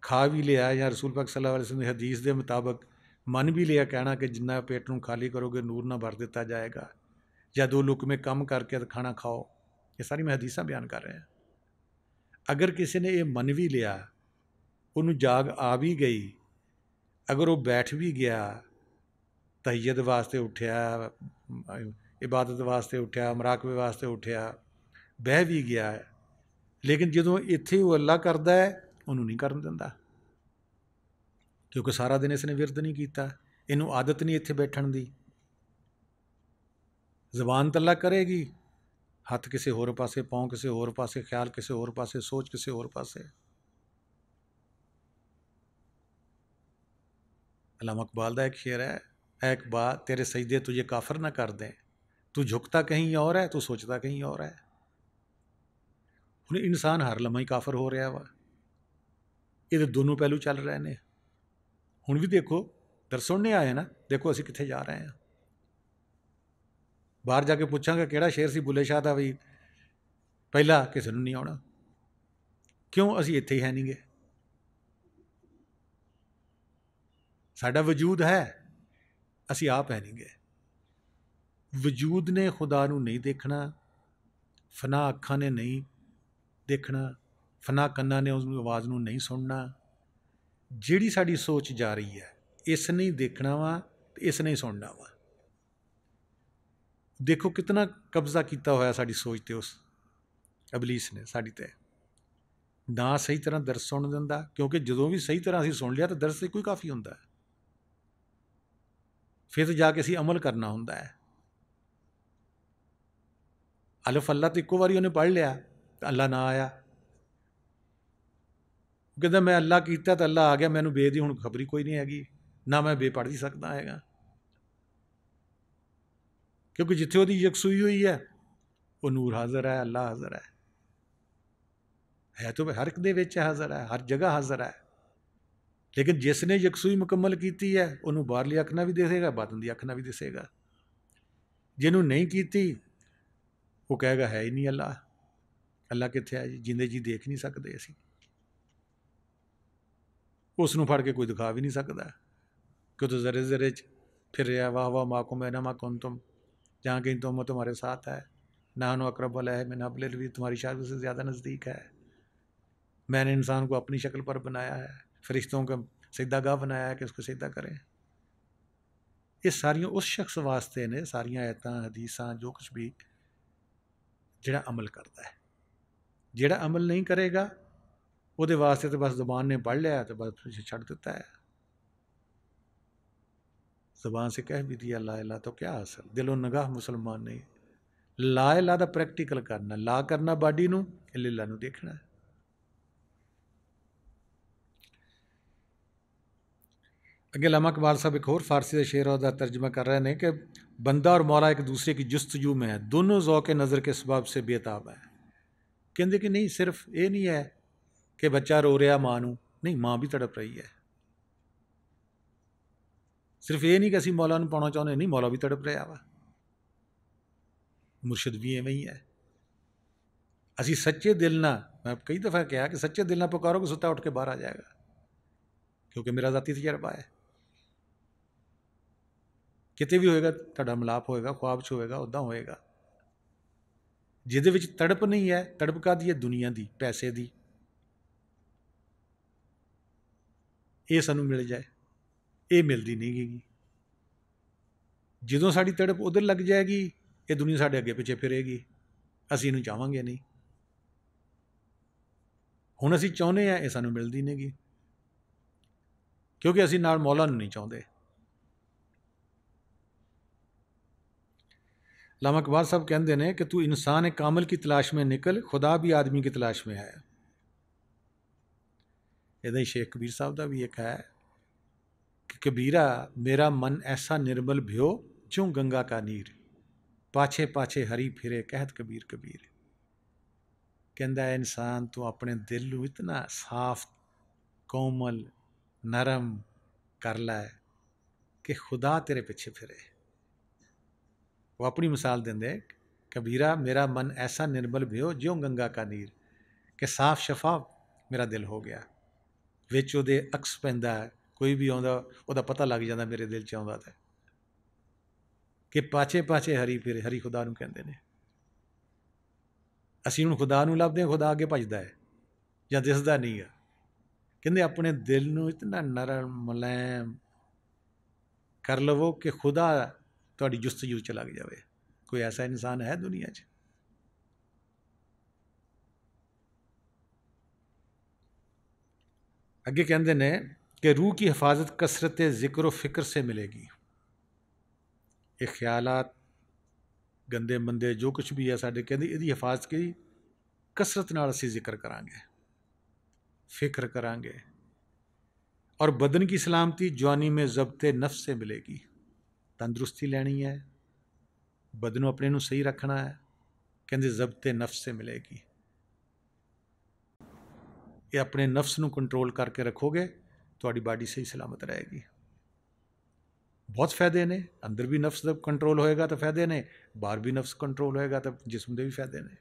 खा भी लिया या रसूल पाक सल्लल्लाहु अलैहि वसल्लम की हदीस के मुताबिक मन भी लिया कहना कि जिन्ना पेट नूं खाली करोगे नूर ना भर दिता जाएगा, या 2 लुकमे कम करके खाना खाओ। ये सारी मैं हदीसां बयान कर रहे हैं। अगर किसी ने ये मन भी लिया, उन्होंने जाग आ भी गई, अगर वो बैठ भी गया, तहियत वास्ते उठ्या, इबादत वास्ते उठ्या, मराकबे वास्ते उठ्या, बह भी गया है, लेकिन जदों इत्थे वो अल्लाह करदा है उन्होंने नहीं करन दिंदा, क्योंकि सारा दिन इसने विरद नहीं किया, इनू आदत नहीं इत्थे बैठण दी। जबान तो अल्लाह करेगी, हथ किसी होर पासे, पाँव किसी होर पासे, ख्याल किसी होर पासे, सोच किसी होर पासे। अल्लामा इकबाल का एक शेर है, एक बात, तेरे सजदे तुझे काफिर ना कर दें, तू झुकता कहीं और है, तू सोचता कहीं और है। ਹੁਣ ਇਨਸਾਨ ਹਰ ਲਮਾ ਹੀ ਕਾਫਰ ਹੋ ਰਿਹਾ ਵਾ। ਇਹਦੇ ਦੋਨੋਂ ਪਹਿਲੂ ਚੱਲ ਰਹੇ ਨੇ। ਹੁਣ ਵੀ ਦੇਖੋ, ਦਰਸੁਣਨੇ ਆਏ ਨਾ, ਦੇਖੋ ਅਸੀਂ ਕਿੱਥੇ ਜਾ ਰਹੇ ਹਾਂ। ਬਾਹਰ ਜਾ ਕੇ ਪੁੱਛਾਂਗੇ ਕਿਹੜਾ ਸ਼ੇਰ ਸੀ ਬੁੱਲੇ ਸ਼ਾਹ ਦਾ, ਵੀ ਪਹਿਲਾ ਕਿਸੇ ਨੂੰ ਨਹੀਂ ਆਉਣਾ। ਕਿਉਂ? ਅਸੀਂ ਇੱਥੇ ਹੀ ਹੈ ਨਹੀਂ ਗੇ। ਸਾਡਾ ਵਜੂਦ ਹੈ, ਅਸੀਂ ਆਪ ਹੈ ਨਹੀਂ ਗੇ। ਵਜੂਦ ਨੇ ਖੁਦਾ ਨੂੰ ਨਹੀਂ ਦੇਖਣਾ, ਫਨਾ ਅੱਖਾਂ ਨੇ ਨਹੀਂ ਦੇਖਣਾ, ਫਨਾ ਕੰਨਾਂ ਨੇ ਉਸ ਆਵਾਜ਼ ਨੂੰ ਨਹੀਂ ਸੁਣਨਾ। ਜਿਹੜੀ ਸਾਡੀ ਸੋਚ ਜਾ ਰਹੀ ਹੈ, ਇਸ ਨੇ ਦੇਖਣਾ ਵਾ ਤੇ ਇਸ ਨੇ ਸੁਣਨਾ ਵਾ। ਦੇਖੋ ਕਿਤਨਾ ਕਬਜ਼ਾ ਕੀਤਾ ਹੋਇਆ ਸਾਡੀ ਸੋਚ ਤੇ ਉਸ ਇਬਲੀਸ ਨੇ ਸਾਡੀ ਤੇ। ਨਾ ਸਹੀ ਤਰ੍ਹਾਂ ਦਰਸ ਸੁਣ ਦਿੰਦਾ, ਕਿਉਂਕਿ ਜਦੋਂ ਵੀ ਸਹੀ ਤਰ੍ਹਾਂ ਅਸੀਂ ਸੁਣ ਲਿਆ ਤਾਂ ਦਰਸ ਇੱਕੋ ਹੀ ਕਾਫੀ ਹੁੰਦਾ। ਫਿਰ ਤਾਂ ਜਾ ਕੇ ਅਸੀਂ ਅਮਲ ਕਰਨਾ ਹੁੰਦਾ ਹੈ। ਅਲਫ ਅੱਲਾ ਤਾਂ ਇੱਕੋ ਵਾਰੀ ਉਹਨੇ ਪੜ੍ਹ ਲਿਆ ਤਾਂ ਅੱਲਾ ਨਾ ਆਇਆ। ਕਹਿੰਦਾ ਮੈਂ ਅੱਲਾ ਕੀਤਾ ਤਾਂ ਅੱਲਾ ਆ ਗਿਆ, ਮੈਨੂੰ ਬੇ ਦੀ ਹੁਣ ਖਬਰ ਹੀ ਕੋਈ ਨਹੀਂ ਹੈਗੀ, ਨਾ ਮੈਂ ਬੇ ਪੜ੍ਹ ਹੀ ਸਕਦਾ ਹੈਗਾ। ਕਿਉਂਕਿ ਜਿੱਥੇ ਉਹਦੀ ਯਕਸੂਈ ਹੋਈ ਹੈ, ਉਹ ਨੂਰ ਹਾਜ਼ਰ ਹੈ, ਅੱਲਾ ਹਾਜ਼ਰ ਹੈ ਤਾਂ ਹਰ ਇੱਕ ਦੇ ਵਿੱਚ ਹਾਜ਼ਰ ਹੈ, ਹਰ ਜਗ੍ਹਾ ਹਾਜ਼ਰ ਹੈ। ਲੇਕਿਨ ਜਿਸ ਨੇ ਯਕਸੂਈ ਮੁਕੰਮਲ ਕੀਤੀ ਹੈ, ਉਹਨੂੰ ਬਾਹਰਲੀ ਅੱਖ ਨਾਲ ਵੀ ਦਿਸੇਗਾ, ਬਾਤਨ ਦੀ ਅੱਖ ਨਾਲ ਵੀ ਦਿਸੇਗਾ। ਜਿਹਨੂੰ ਨਹੀਂ ਕੀਤੀ, ਉਹ ਕਹੇਗਾ ਹੈ ਹੀ ਨਹੀਂ ਅੱਲਾ। ਅੱਲਾ ਕਿੱਥੇ ਹੈ ਜੀ? ਜਿੰਦੇ ਜੀ ਦੇਖ ਨਹੀਂ ਸਕਦੇ ਅਸੀਂ। ਉਸ ਨੂੰ ਫੜ ਕੇ ਕੋਈ ਦਿਖਾ ਵੀ ਨਹੀਂ ਸਕਦਾ ਕਿ ਉਹ ਤਾਂ ਜ਼ਰੇ ਜ਼ਰੇ 'ਚ ਫਿਰ ਰਿਹਾ। ਵਾਹ ਵਾਹ ਮਾਕੁਮ ਐਨਾ ਮਾ ਕੁਨ ਤੁਮ, जहाँ कहीं तुम हो तुम्हारे साथ है, नानो अकरब वाला है मैंने अपने भी तुम्हारी शायद से ज़्यादा नज़दीक है। मैंने इंसान को अपनी शक्ल पर बनाया है, फरिश्तों का सिद्धागाह बनाया है कि उसको सिद्धा करें। ये सारियाँ उस शख्स वास्ते ने, सारियाँ आयतां हदीसां जो कुछ भी, जिहड़ा अमल करता है। जिहड़ा अमल नहीं करेगा ਉਹਦੇ वास्ते तो बस ज़ुबान ने पढ़ लिया तो बस पीछे छड़ देता है। ज़ुबान से कह भी दिया ला इला तो क्या हासिल, दिलो निगाह मुसलमान नहीं। ला इला दा प्रैक्टिकल करना, ला करना बाडी नूं, इल्ला नूं देखना। अगे अल्लामा इकबाल साहब एक होर फारसी का शेर का तर्जमा कर रहे हैं कि बंदा और मौला एक दूसरे की जुस्तजू में है, दोनों ज़ौक़ नज़र के सबब से बेताब है। कहते कि नहीं, सिर्फ ये नहीं है कि बच्चा रो रहा माँ नूं, नहीं, माँ भी तड़प रही है। सिर्फ ये नहीं कि असी मौला नूं पाउणा चाहुंदे, नहीं, मौला भी तड़प रहा वा, मुर्शिद भी इवें ही है। असी सच्चे दिल ना, मैं कई दफ़ा कहा कि सच्चे दिल ना पुकारोगे सुता उठ के बाहर आ जाएगा, क्योंकि मेरा ज़ाती तजर्बा है। किते भी होएगा तुहाडा मिलाप होएगा, ख्वाब च होएगा, उदा होएगा। जिहदे विच तड़प नहीं है, तड़प काहदी है? दुनिया दी, पैसे दी। ये सानू मिल जाए, ये मिलती नहीं गी। जदों साडी तड़प उधर लग जाएगी, ये दुनिया साडे अगे पिछे फिरेगी, असीं इहनूं चाहांगे नहीं। हुण असीं चाहुंदे आ, ये सानू मिलदी नहीं गी, क्योंकि असीं नाल मौला नूं नहीं चाहुंदे। अल्लामा इकबाल साहब कहते हैं कि तू इंसान कामिल की तलाश में निकल, खुदा भी आदमी की तलाश में है। इहदा ही शेख कबीर साहब का भी एक है कि कबीरा मेरा मन ऐसा निर्मल भ्यो ज्यों गंगा का नीर, पाछे पाछे हरी फिरे कहत कबीर कबीर। कहता है इंसान तू अपने दिल को इतना साफ कोमल नरम कर लै कि खुदा तेरे पिछे फिरे। वो अपनी मिसाल देंदे, कबीरा मेरा मन ऐसा निर्मल भ्यो ज्यों गंगा का नीर, कि साफ शफाफ मेरा दिल हो गया। विच उहदे अक्स पैंदा, कोई भी आउंदा उहदा पता लग जाता मेरे दिल च आउंदा, कि पाछे पाछे हरी फिरे, हरी खुदा नूं कहंदे ने। असीं हुण खुदा नूं लभदे, खुदा अगे भजदा है जां दिसदा नहीं है। कहंदे अपने दिल नूं इतना नरम मुलायम कर लवो कि खुदा तुहाडी जुस्तजू च लग जाए। कोई ऐसा इंसान है दुनिया च? अगे कहते ने कि रूह की हिफाजत कसरत ज़िक्र व फ़िक्र से मिलेगी। ये ख्यालात गंदे मंदे जो कुछ भी है साडे, कहंदे इहदी हिफाजत की कसरत नाल असीं जिक्र करांगे, फिक्र करांगे। और बदन की सलामती जवानी में ज़ब्ते नफ्स से मिलेगी। तंदुरुस्ती लैनी है, बदनों अपने नूं सही रखना है। कहते ज़ब्ते नफ्स से मिलेगी। ये अपने नफ्स नूं कंट्रोल करके रखोगे, थोड़ी बॉडी सही सलामत रहेगी। बहुत फायदे ने, अंदर भी नफ्स जब कंट्रोल होएगा तो फायदे ने, बाहर भी नफ्स कंट्रोल होएगा तो जिस्म के भी फायदे ने।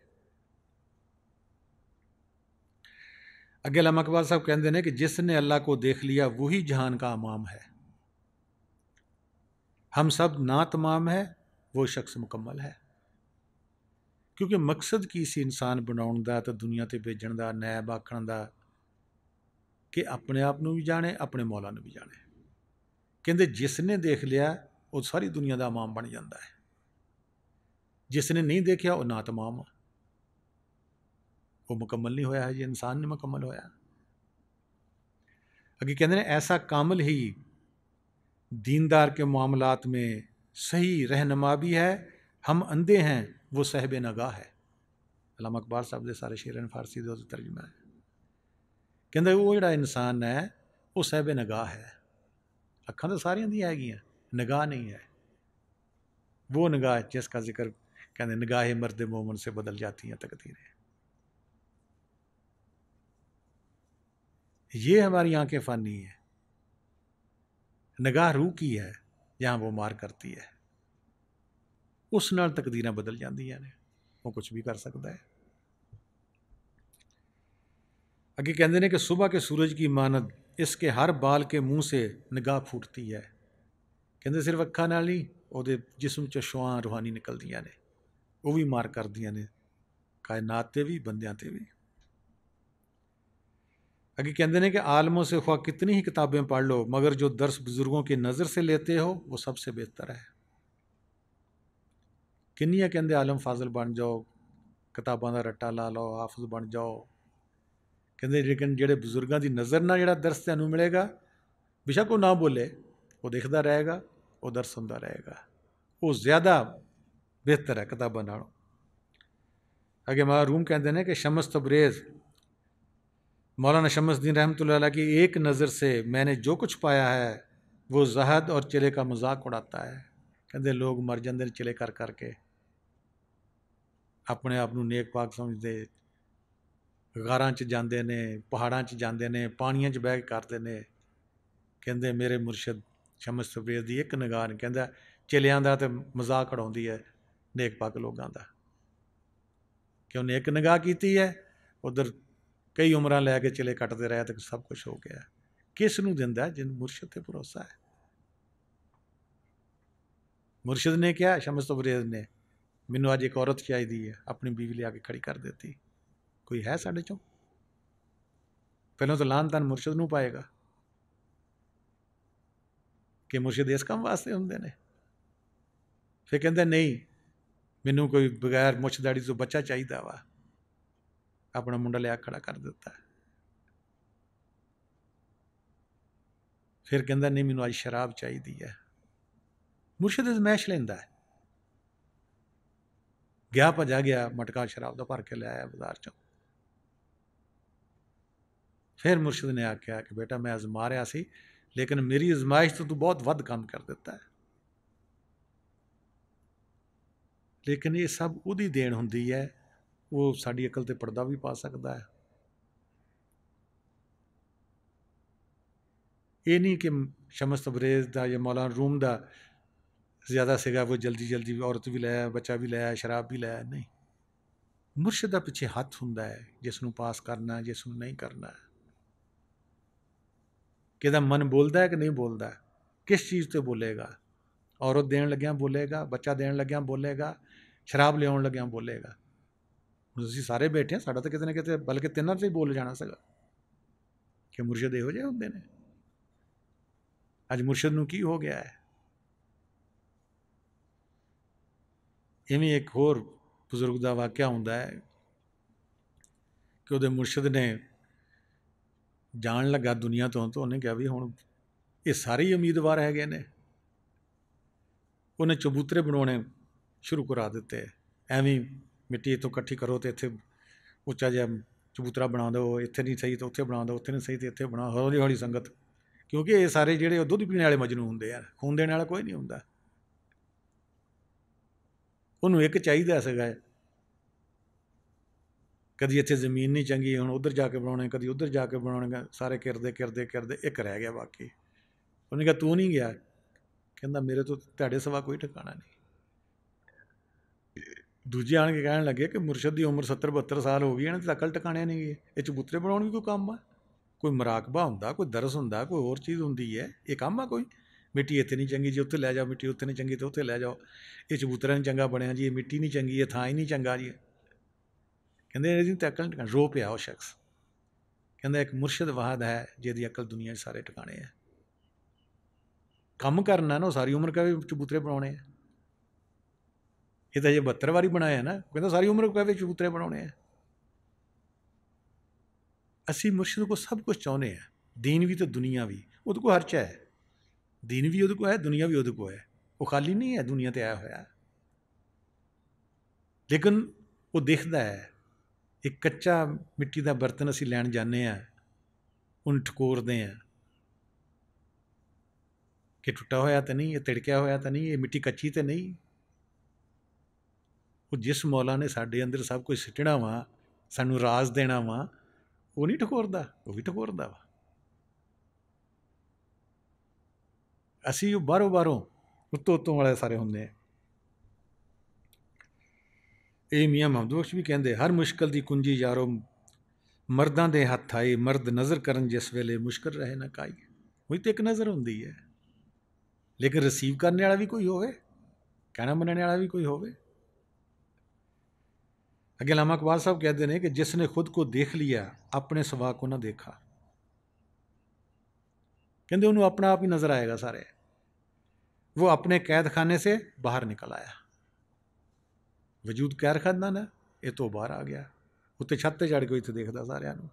अगे अल्लामा इकबाल साहब कहते हैं कि जिसने अल्लाह को देख लिया वही जहान का इमाम है। हम सब ना तमाम है, वो शख्स मुकम्मल है। क्योंकि मकसद की सी इंसान बनाउण दा तो दुनिया ते भेजण दा, नैब आखण दा कि अपने आप नूं भी जाने, अपने मौला नूं भी जाने। कहते जिसने देख लिया वो सारी दुनिया का इमाम बन जाता है, जिसने नहीं देखा वो ना तमाम, वो मुकम्मल नहीं होया है, ये इंसान नहीं मुकम्मल होया। अगे कहते हैं ऐसा कामिल ही दीनदार के मामलात में सही रहनुमा भी है। हम अंधे हैं, वो साहिब नगाह है। अल्लामा इकबाल साहब के सारे शेर फारसी दे तर्जुमा है। कहते वो जिहड़ा इंसान है वो साहिब नगाह है। अखां तो सारियां दी हैगियां, निगाह नहीं है। वो निगाह जिसका जिक्र कहते निगाह मर्द मोमन से बदल जाती हैं तकदीरें। ये हमारी आंखें फ़ानी है, निगाह रूह की है, जहाँ वो मार करती है उस नाल तकदीरें बदल जांदियां ने। वो कुछ भी कर सकता है। अगे कहते हैं कि सुबह के सूरज की मानद इसके हर बाल के मुँह से निगाह फूटती है। कहते सिर्फ अखा नाल नहीं, ਉਹਦੇ जिस्म चो छुआं रूहानी निकलदियां ने, वो भी मार करदियां ने कायनात ते भी बंदियां ते भी। अगे कहते हैं कि आलमों से ख्वाह कितनी ही किताबें पढ़ लो, मगर जो दर्स बुजुर्गों की नज़र से लेते हो वो सबसे बेहतर है। किन्नियां कहते आलम फाजल बन जाओ, किताबां दा रट्टा ला लो, हाफिज बन जाओ। कहते लेकिन जेड़े बुजुर्गों की नज़र ना जेड़ा दर्स तैनूं मिलेगा, बेशक वो ना बोले, वो देखता रहेगा, वो दर्स सुनता रहेगा, वो ज़्यादा बेहतर है किताबां नालों। अगे महरूम कहते हैं कि शम्स तबरेज़ मौलाना शमसुद्दीन रहमतुल्लाह अलैह की एक नज़र से मैंने जो कुछ पाया है वो जहद और चिले का मजाक उड़ाता है। कहते लोग मर जाते चिले कर करके, अपने आप नूं नेक पाक समझते, गारां च जाते ने, पहाड़ां च जाते ने, पानियां च बह के करते ने। कहते मेरे मुर्शद शमस तबरेज़ की एक निगाह नहीं, कहता चिलियां दा ते मजाक उड़ाउंदी है नेक पाक लोगों का, कि उन्हें एक निगाह की है, उधर कई उम्र लैके चिले कटते रहे तो सब कुछ हो गया। किस नूं दिंदा जिन मुर्शद ते भरोसा है। मुर्शद ने क्या, शमस तबरेज़ ने मैनू अज एक औरत चाहिए है, अपनी बीवी लिया के खड़ी कर देती। कोई है साढ़े चों? पहलों तो लान तान मुर्शद नूं पाएगा कि मुर्शद इस काम वास्ते होंदे ने। फिर कहंदा नहीं, मैनू कोई बगैर मुछ दाड़ी तो बच्चा चाहिए वा, अपना मुंडा लिया खड़ा कर दिता है। फिर कहंदा नहीं, मैनू अज शराब चाहिए है। मुर्शद अजमैश लेंदा है, गया भजा गया, मटका शराब का भर के ले आया बाजार चों। फिर मुर्शद ने आख्या कि बेटा मैं अजमा रहा सी, लेकिन मेरी अजमाइश तो तू बहुत वध काम कर दिता है। लेकिन ये सब उहदी देन हुंदी है, वो साडी अकल ते पर्दा भी पा सकता है। ये नहीं कि शमस तबरेज़ दा या मौलाना रूम दा ज़्यादा सीगा, वो जल्दी जल्दी औरत भी लाया, बच्चा भी लाया, शराब भी लाया। नहीं, मुर्शद दा पिछे हथ हुंदा है, जिसनूं पास करना, जिसनूं नहीं करना। किहदा मन बोलदा है कि नहीं बोलदा, किस चीज़ ते बोलेगा। औरत देन लग्या बोलेगा, बच्चा देन लग्या बोलेगा, शराब लियाउण लग्या बोलेगा। हुण असीं सारे बैठे, साडा तो किते ना किते बल्कि तिन्हां ते ही बोल जाना सीगा कि मुर्शद इहो जिहे हुंदे ने। अज मुर्शद नूं की हो गया है। इवें एक होर बजुर्ग का वाक़या हुंदा है कि उहदे मुर्शद ने जान लगा दुनिया तो उन्हें कहा भी हुण ये सारे ही उम्मीदवार हैगे ने। उन्हें चबूतरे बनाने शुरू करा दिते, एवं मिट्टी इतों कट्ठी करो तो इत्थे उच्चा जिहा चबूतरा बना दो, इत्थे नहीं सही तो उत्थे बना दो, उत्थे नहीं सही तो इत्थे बना। हौली हौली संगत, क्योंकि ये सारे जिहड़े दुध पीने वाले मजनू हुंदे आ, खून देने वाला कोई नहीं हुंदा। ਉਹਨੂੰ ਇੱਕ ਚਾਹੀਦਾ ਸੀਗਾ, ਕਦੀ ਇੱਥੇ ਜ਼ਮੀਨ ਨਹੀਂ ਚੰਗੀ, ਹੁਣ ਉੱਧਰ ਜਾ ਕੇ ਬਣਾਉਣੇ, ਕਦੀ ਉੱਧਰ ਜਾ ਕੇ ਬਣਾਉਣੇ, ਸਾਰੇ ਕਿਰਦੇ ਕਿਰਦੇ ਕਿਰਦੇ ਇੱਕ ਰਹਿ ਗਿਆ ਬਾਕੀ। ਉਹਨੇ ਕਿਹਾ ਤੂੰ ਨਹੀਂ ਗਿਆ, ਕਹਿੰਦਾ ਮੇਰੇ ਤੋਂ ਤੁਹਾਡੇ ਸਿਵਾ ਕੋਈ ਠਿਕਾਣਾ ਨਹੀਂ। ਦੂਜੇ ਆਣ ਕੇ ਕਹਿਣ ਲੱਗੇ ਕਿ ਮੁਰਸ਼ਦ ਦੀ ਉਮਰ 70-72 ਸਾਲ ਹੋ ਗਈ, ਇਹਨਾਂ ਦੀ ਅਕਲ ਟਿਕਾਣੇ ਨਹੀਂ ਗਈ, ਇਹ ਚਬੂਤਰੇ ਬਣਾਉਣ ਵੀ ਕੋਈ ਕੰਮ ਆ? ਕੋਈ ਮਰਾਕਬਾ ਹੁੰਦਾ, ਕੋਈ ਦਰਸ ਹੁੰਦਾ, ਕੋਈ ਹੋਰ ਚੀਜ਼ ਹੁੰਦੀ ਹੈ, ਇਹ ਕੰਮ ਆ ਕੋਈ? ਮਿੱਟੀ ਇੱਥੇ ਨਹੀਂ ਚੰਗੀ ਜੀ ਉੱਥੇ ਲੈ ਜਾਓ, ਮਿੱਟੀ ਉੱਥੇ ਨਹੀਂ ਚੰਗੀ ਤਾਂ ਉੱਥੇ ਲੈ ਜਾਓ, ਇਹ ਚਬੂਤਰਾ ਨਹੀਂ ਚੰਗਾ ਬਣਿਆ ਜੀ, ਇਹ ਮਿੱਟੀ ਨਹੀਂ ਚੰਗੀ, ਇਹ ਥਾਂ ਹੀ ਨਹੀਂ ਚੰਗਾ ਜੀ। ਕਹਿੰਦੇ ਇਹਦੀ ਤਾਂ ਅਕਲ ਟਿਕਾਣੇ। ਰੋ ਪਿਆ ਉਹ ਸ਼ਖਸ, ਕਹਿੰਦਾ ਇੱਕ ਮੁਰਸ਼ਦ ਵਾਹਦ ਹੈ ਜਿਹਦੀ ਅਕਲ ਦੁਨੀਆ 'ਚ ਸਾਰੇ ਟਿਕਾਣੇ ਹੈ। ਕੰਮ ਕਰਨਾ ਨਾ, ਉਹ ਸਾਰੀ ਉਮਰ ਕਹੇ ਚਬੂਤਰੇ ਬਣਾਉਣੇ ਆ, ਇਹ ਤਾਂ ਜੇ 72 ਵਾਰੀ ਬਣਾਇਆ ਨਾ, ਕਹਿੰਦਾ ਸਾਰੀ ਉਮਰ ਕਹੇ ਚਬੂਤਰੇ ਬਣਾਉਣੇ ਆ। ਅਸੀਂ ਮੁਰਸ਼ਿਦ ਕੋਲ ਸਭ ਕੁਛ ਚਾਹੁੰਦੇ ਹਾਂ, ਦੀਨ ਵੀ ਅਤੇ ਦੁਨੀਆ ਵੀ ਉਹਦੇ ਕੋਲ ਹਰ 'ਚ ਹੈ। ਦੀਨ ਵੀ ਉਹਦੇ ਕੋਲ ਹੈ, ਦੁਨੀਆ ਵੀ ਉਹਦੇ ਕੋਲ ਹੈ, ਉਹ ਖਾਲੀ ਨਹੀਂ ਹੈ ਦੁਨੀਆ 'ਤੇ ਆਇਆ ਹੋਇਆ। ਲੇਕਿਨ ਉਹ ਦਿਖਦਾ ਹੈ, ਇੱਕ ਕੱਚਾ ਮਿੱਟੀ ਦਾ ਬਰਤਨ ਅਸੀਂ ਲੈਣ ਜਾਂਦੇ ਹਾਂ, ਉਹਨੂੰ ਠਕੋਰਦੇ ਹਾਂ ਕਿ ਟੁੱਟਾ ਹੋਇਆ ਤਾਂ ਨਹੀਂ, ਇਹ ਤਿੜਕਿਆ ਹੋਇਆ ਤਾਂ ਨਹੀਂ, ਇਹ ਮਿੱਟੀ ਕੱਚੀ ਤਾਂ ਨਹੀਂ। ਉਹ ਜਿਸ ਮੌਲਾ ਨੇ ਸਾਡੇ ਅੰਦਰ ਸਭ ਕੁਝ ਸਿੱਟਣਾ ਵਾ, ਸਾਨੂੰ ਰਾਜ਼ ਦੇਣਾ ਵਾ, ਉਹ ਨਹੀਂ ਠਕੋਰਦਾ, ਉਹ ਵੀ ਠਕੋਰਦਾ ਵਾ। ਅਸੀਂ ਉਹ ਬਾਹਰੋਂ ਉੱਤੋਂ ਵਾਲੇ ਸਾਰੇ ਹੁੰਦੇ ਆ। ਇਹ ਮੀਆਂ ਮੁਹੰਮਦ ਬਖਸ਼ ਵੀ ਕਹਿੰਦੇ, ਹਰ ਮੁਸ਼ਕਿਲ ਦੀ ਕੁੰਜੀ ਯਾਰੋ ਮਰਦਾਂ ਦੇ ਹੱਥ ਆਈ, ਮਰਦ ਨਜ਼ਰ ਕਰਨ ਜਿਸ ਵੇਲੇ ਮੁਸ਼ਕਿਲ ਰਹੇ ਨਾ ਕਾਈ। ਉਹੀ ਤਾਂ ਇੱਕ ਨਜ਼ਰ ਹੁੰਦੀ ਹੈ, ਲੇਕਿਨ ਰਿਸੀਵ ਕਰਨ ਵਾਲਾ ਵੀ ਕੋਈ ਹੋਵੇ, ਕਹਿਣਾ ਮੰਨਣ ਵਾਲਾ ਵੀ ਕੋਈ ਹੋਵੇ। ਅੱਗੇ ਅਲਾਮਾ ਇਕਬਾਲ ਸਾਹਿਬ कहते हैं कि जिसने खुद को देख लिया अपने सिवा को ना देखा। कहते उन्होंने अपना आप ही नजर आएगा सारे। वो अपने कैद खाने से बाहर निकल आया, वजूद कैद खाना ना, ये तो बाहर आ गया, उत्ते छत ते चढ़ के इत्थे देखदा सारिਆਂ ਨੂੰ।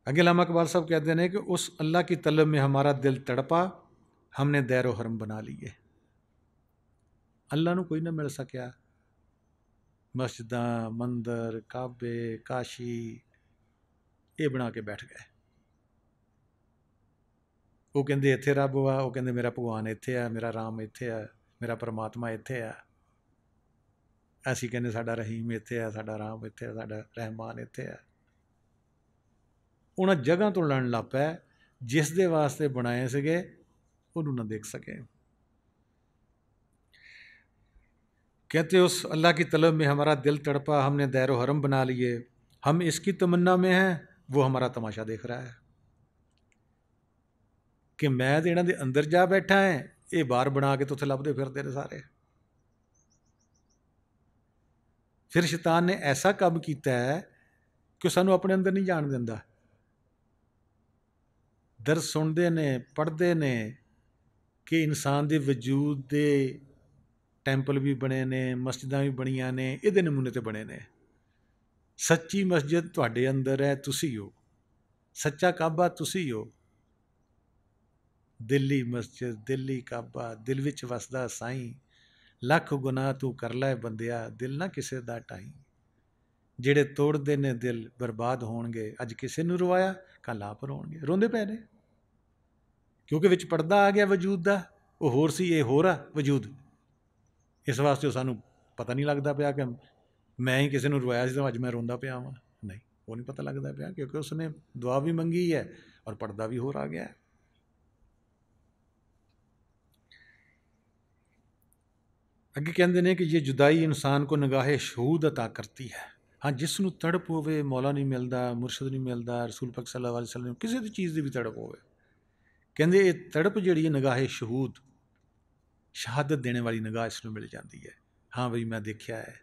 आगे अलामा इकबाल साहब कहते हैं कि उस अल्लाह की तलब में हमारा दिल तड़पा, हमने दैरो हरम बना लिए। अल्लाह ਨੂੰ ਕੋਈ ਨਾ ਮਿਲ ਸਕਿਆ, ਮਸਜਿਦਾਂ, ਮੰਦਰ, ਕਾਬੇ, ਕਾਸ਼ੀ ਇਹ ਬਣਾ ਕੇ ਬੈਠ ਗਏ। ਉਹ ਕਹਿੰਦੇ ਇੱਥੇ ਰੱਬ ਵਾ, ਉਹ ਕਹਿੰਦੇ ਮੇਰਾ ਭਗਵਾਨ ਇੱਥੇ ਆ, ਮੇਰਾ ਰਾਮ ਇੱਥੇ ਆ, ਮੇਰਾ ਪਰਮਾਤਮਾ ਇੱਥੇ ਆ। ਅਸੀਂ ਕਹਿੰਦੇ ਸਾਡਾ ਰਹੀਮ ਇੱਥੇ ਆ, ਸਾਡਾ ਰਾਮ ਇੱਥੇ ਆ, ਸਾਡਾ ਰਹਿਮਾਨ ਇੱਥੇ ਆ। ਉਹਨਾਂ ਜਗ੍ਹਾ ਤੋਂ ਲੜਨ ਲੱਗ ਪਏ, ਜਿਸ ਦੇ ਵਾਸਤੇ ਬਣਾਏ ਸੀਗੇ ਉਹਨੂੰ ਨਾ ਦੇਖ ਸਕੇ। कहते उस अल्लाह की तलब में हमारा दिल तड़पा, हमने दैरो हरम बना लिए, हम इसकी तमन्ना में हैं, वो हमारा तमाशा देख रहा है। कि मैं तो इन्हां दे अंदर जा बैठा है, ये बाहर बना के तो उत्थे लभदे फिरदे ने सारे। फिर शैतान ने ऐसा काम किया है कि सानू अपने अंदर नहीं जान दिंदा। दर्स सुनते ने, पढ़ते ने कि इंसान के वजूद के टैंपल भी बने ने, मस्जिदां भी बणियां ने, इहदे नमूने ते बने ने। सच्ची मस्जिद तुहाडे अंदर है, तुसी हो। सच्चा काबा तुसी हो। दिल्ली मस्जिद, दिल्ली काबा, दिल विच वसदा साईं, लख गुनाह तू कर लै बंदिया, दिल ना किसे दा टाई। ਜਿਹੜੇ ਤੋੜਦੇ ਨੇ दिल बर्बाद होणगे, अज किसे नूं रवाया कल आप रोणगे। रोंदे पए ने क्योंकि विच पर्दा आ गया वजूद दा, ਉਹ ਹੋਰ ਸੀ, ਇਹ ਹੋਰ ਆ ਵਜੂਦ। ਇਸ ਵਾਸਤੇ ਉਹ ਸਾਨੂੰ ਪਤਾ ਨਹੀਂ ਲੱਗਦਾ ਪਿਆ ਕਿ ਮੈਂ ਹੀ ਕਿਸੇ ਨੂੰ ਰਵਾਇਆ ਸੀ ਤਾਂ ਅੱਜ ਮੈਂ ਰੋਂਦਾ ਪਿਆ ਵਾਂ। ਨਹੀਂ, ਉਹ ਨਹੀਂ ਪਤਾ ਲੱਗਦਾ ਪਿਆ ਕਿਉਂਕਿ ਉਸਨੇ ਦੁਆ ਵੀ ਮੰਗੀ ਹੈ ਔਰ ਪਰਦਾ ਵੀ ਹੋਰ ਆ ਗਿਆ। ਅੱਗੇ ਕਹਿੰਦੇ ਨੇ ਕਿ ਇਹ ਜੁਦਾਈ ਇਨਸਾਨ ਕੋ ਨਿਗਾਹੇ ਸ਼ਹੂਦ ਅਤਾ ਕਰਤੀ ਹੈ। ਹਾਂ, ਜਿਸ ਨੂੰ ਤੜਪ ਹੋਵੇ, ਮੌਲਾ ਨਹੀਂ ਮਿਲਦਾ, ਮੁਰਸ਼ਦ ਨਹੀਂ ਮਿਲਦਾ, ਰਸੂਲ ਪਾਕ ਸੱਲੱਲਾਹੁ ਅਲੈਹਿ ਵਸੱਲਮ ਕਿਸੇ ਦੀ ਚੀਜ਼ ਦੀ ਵੀ ਤੜਪ ਹੋਵੇ, ਕਹਿੰਦੇ ਇਹ ਤੜਪ ਜਿਹੜੀ ਹੈ ਨਿਗਾਹੇ ਸ਼ਹੂਦ, ਸ਼ਹਾਦਤ ਦੇਣੇ ਵਾਲੀ ਨਿਗਾਹ ਇਸ ਨੂੰ ਮਿਲ ਜਾਂਦੀ ਹੈ। ਹਾਂ ਬਈ ਮੈਂ ਦੇਖਿਆ ਹੈ,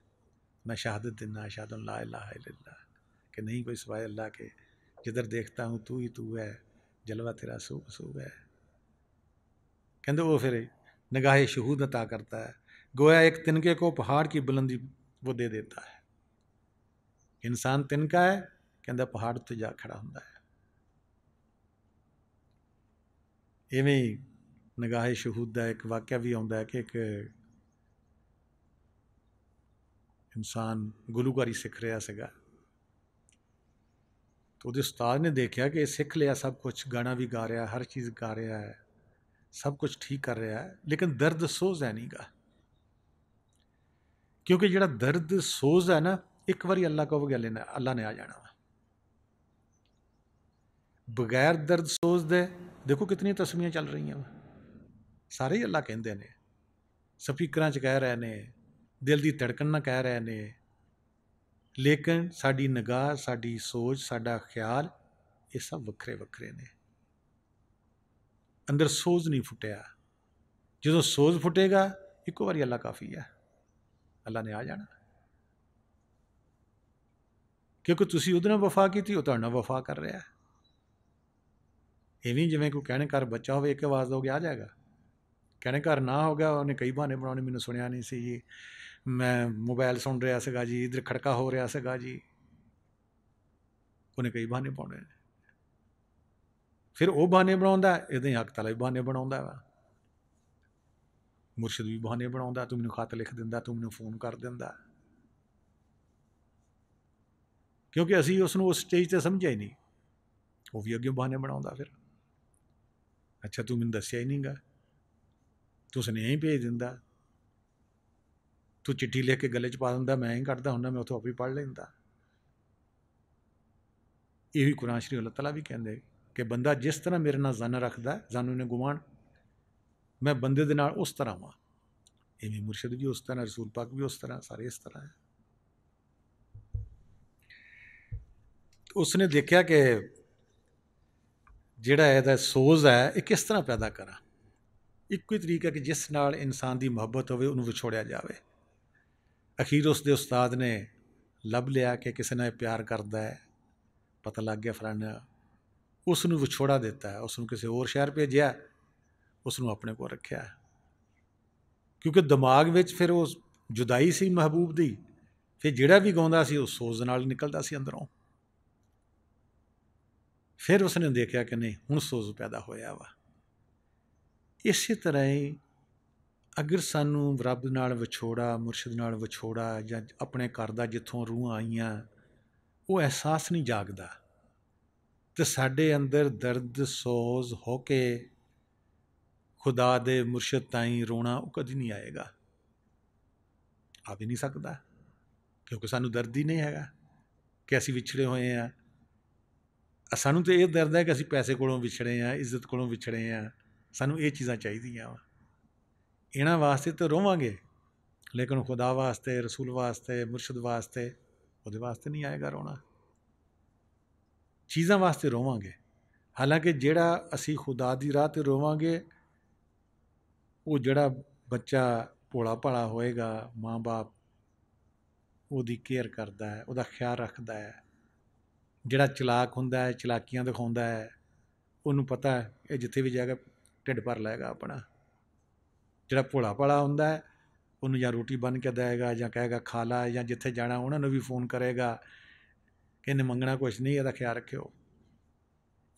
मैं शहादत देना अशहदु अल्ला इलाहा इल्लल्लाह, कि नहीं कोई सिवाय अल्लाह के, जिधर देखता हूँ तू ही तू है, जलवा तेरा सूब सूब है। कहते वो फिर निगाह शहूद अता करता है, गोया एक तिनके को पहाड़ की बुलंदी वो दे देता है। इंसान तिनका है, कहता पहाड़ उत्ते जा खड़ा होंदा है। इवें ही निगाह शहूद का एक वाक़या भी आउंदा है कि एक इंसान गुलूकारी सिख रहा ਸੀਗਾ, तो ਉਹਦੇ ਉਸਤਾਦ ਨੇ ਦੇਖਿਆ कि सिख लिया सब कुछ, गाना भी गा रहा, हर चीज़ गा रहा है, सब कुछ ठीक कर रहा है, लेकिन दर्द सोज है नहीं गा। क्योंकि जिहड़ा दर्द सोज है ना, एक बारी अल्लाह कहोगे अल्लाह ने आ जाना वा। बगैर दर्द सोज दे देखो कितनी तस्वीरें चल रही हैं, सारे ही अल्लाह कहते हैं, स्पीकर च कह रहे हैं, दिल की धड़कन ना कह रहे हैं, लेकिन साड़ी निगाह, साड़ी सोच, साडा ख्याल, ये सब वक्रे वक्रे ने। अंदर सोज नहीं फुटिया। जो सोज फुटेगा एक बारी अल्लाह काफ़ी है, अल्लाह ने आ जाना। क्योंकि तुसी उहदे नाल वफा की थी, वो तुहाडे नाल वफा कर रहा है। इवें जिवें कोई कहने घर बच्चा हो, एक आवाज़ दोगे आ जाएगा। कहने घर ना हो गया, उन्हें कई बहाने बनाने, मैंने सुनिया नहीं सी जी, मैं मोबाइल सुन रहा सीगा जी, इधर खड़का हो रहा सीगा जी, उन्हें कई बहाने पाने। फिर वो बहाने बनाउंदा, इहदे हक ताला भी बहाने बनाउंदा वा, मुर्शिद भी बहाने बनाउंदा, तू मैनूं खत लिख दिंदा, तू मैनूं फोन कर दिंदा। क्योंकि असीं उसनूं उस स्टेज ते समझिया ही नहीं, वो भी अगे बहाने बनाउंदा। फिर अच्छा तू मैनूं दस्सिया ही नहीं गा, तू सुनेहा ही भेज दिंदा, तू चिट्ठी लिख के गले च पा दिंदा, मैं ही कटदा हुंदा, मैं उत्थों आपे पढ़ लैंदा। ये भी कुरान शरीफ अल्लाह ताला भी कहंदे कि बंदा जिस तरह मेरे नाल जन रखदा है, जन ने गुमान, मैं बंदे दे नाल उस तरह वां। इवें मुर्शिद भी उस तरह, रसूल पाक भी उस तरह, सारे इस तरह है। उसने देखा कि जिहड़ा इहदा सोज है ये किस तरह पैदा करा। एक ही तरीका कि जिस नाल इंसान की मुहब्बत होवे उन्होंने विछोड़िया जाए। अखीर उसके उस्ताद ने लभ लिया कि किसी ने प्यार करता है, पता लग गया फलाना, उसनों विछोड़ा दिता है, उसनों किसी होर शहर भेजिया, उसनों अपने को रखा। क्योंकि दिमाग में फिर वो जुदाई सी महबूब की, फिर जिहड़ा भी गाउंदा सी उस सोच नाल निकलदा सी अंदरों। फिर उसने देखा कि नहीं हुण सोच पैदा होया वा। इस तरह ही अगर सानू रब नाल विछोड़ा, मुर्शिद नाल विछोड़ा, या अपने घर दा जिथों रूह आईयां वो एहसास नहीं जागदा, तो साडे अंदर दर्द सोज होके खुदा दे मुर्शिद ताईं रोना वो कदी नहीं आएगा, आ भी नहीं सकता। क्योंकि सानू दर्द ही नहीं हैगा कि असीं विछड़े होए हैं। सानू तो ये दर्द है कि असीं पैसे कोलों विछड़े हैं, इज्जत कोलों विछड़े हैं, सानू ये चीज़ां चाहीदियां वा। इन्हां वास्ते तो रोवांगे, लेकिन खुदा वास्ते, रसूल वास्ते, मुर्शिद वास्ते, उहदे वास्ते नहीं आएगा रोना। चीज़ां वास्ते रोवांगे। हालांकि जिहड़ा असीं खुदा दी राह ते रोवांगे, वो जिहड़ा बच्चा भोला भाला होएगा, माँ बाप ਉਹਦੀ केयर करता है, ਉਹਦਾ ख्याल रखता है। ਜਿਹੜਾ ਚਲਾਕ ਹੁੰਦਾ है, ਚਲਾਕੀਆਂ ਦਿਖਾਉਂਦਾ है, ਉਹਨੂੰ पता है ਇਹ ਜਿੱਥੇ ਵੀ ਜਾਏਗਾ ਢਿੱਡ ਭਰ ਲਏਗਾ ਆਪਣਾ। ਜਿਹੜਾ ਭੋਲਾ ਭਾਲਾ ਹੁੰਦਾ है, ਉਹਨੂੰ ਜਾਂ ਰੋਟੀ ਬੰਨ ਕੇ ਦੇਵੇਗਾ, ਜਾਂ ਕਹੇਗਾ ਖਾ ਲਾ, ਜਾਂ ਜਿੱਥੇ ਜਾਣਾ ਉਹਨਾਂ ਨੂੰ ਵੀ ਫੋਨ ਕਰੇਗਾ ਕਿ ਇਹਨੇ ਮੰਗਣਾ ਕੁਛ ਨਹੀਂ, ਇਹਦਾ ਖਿਆਲ ਰੱਖਿਓ।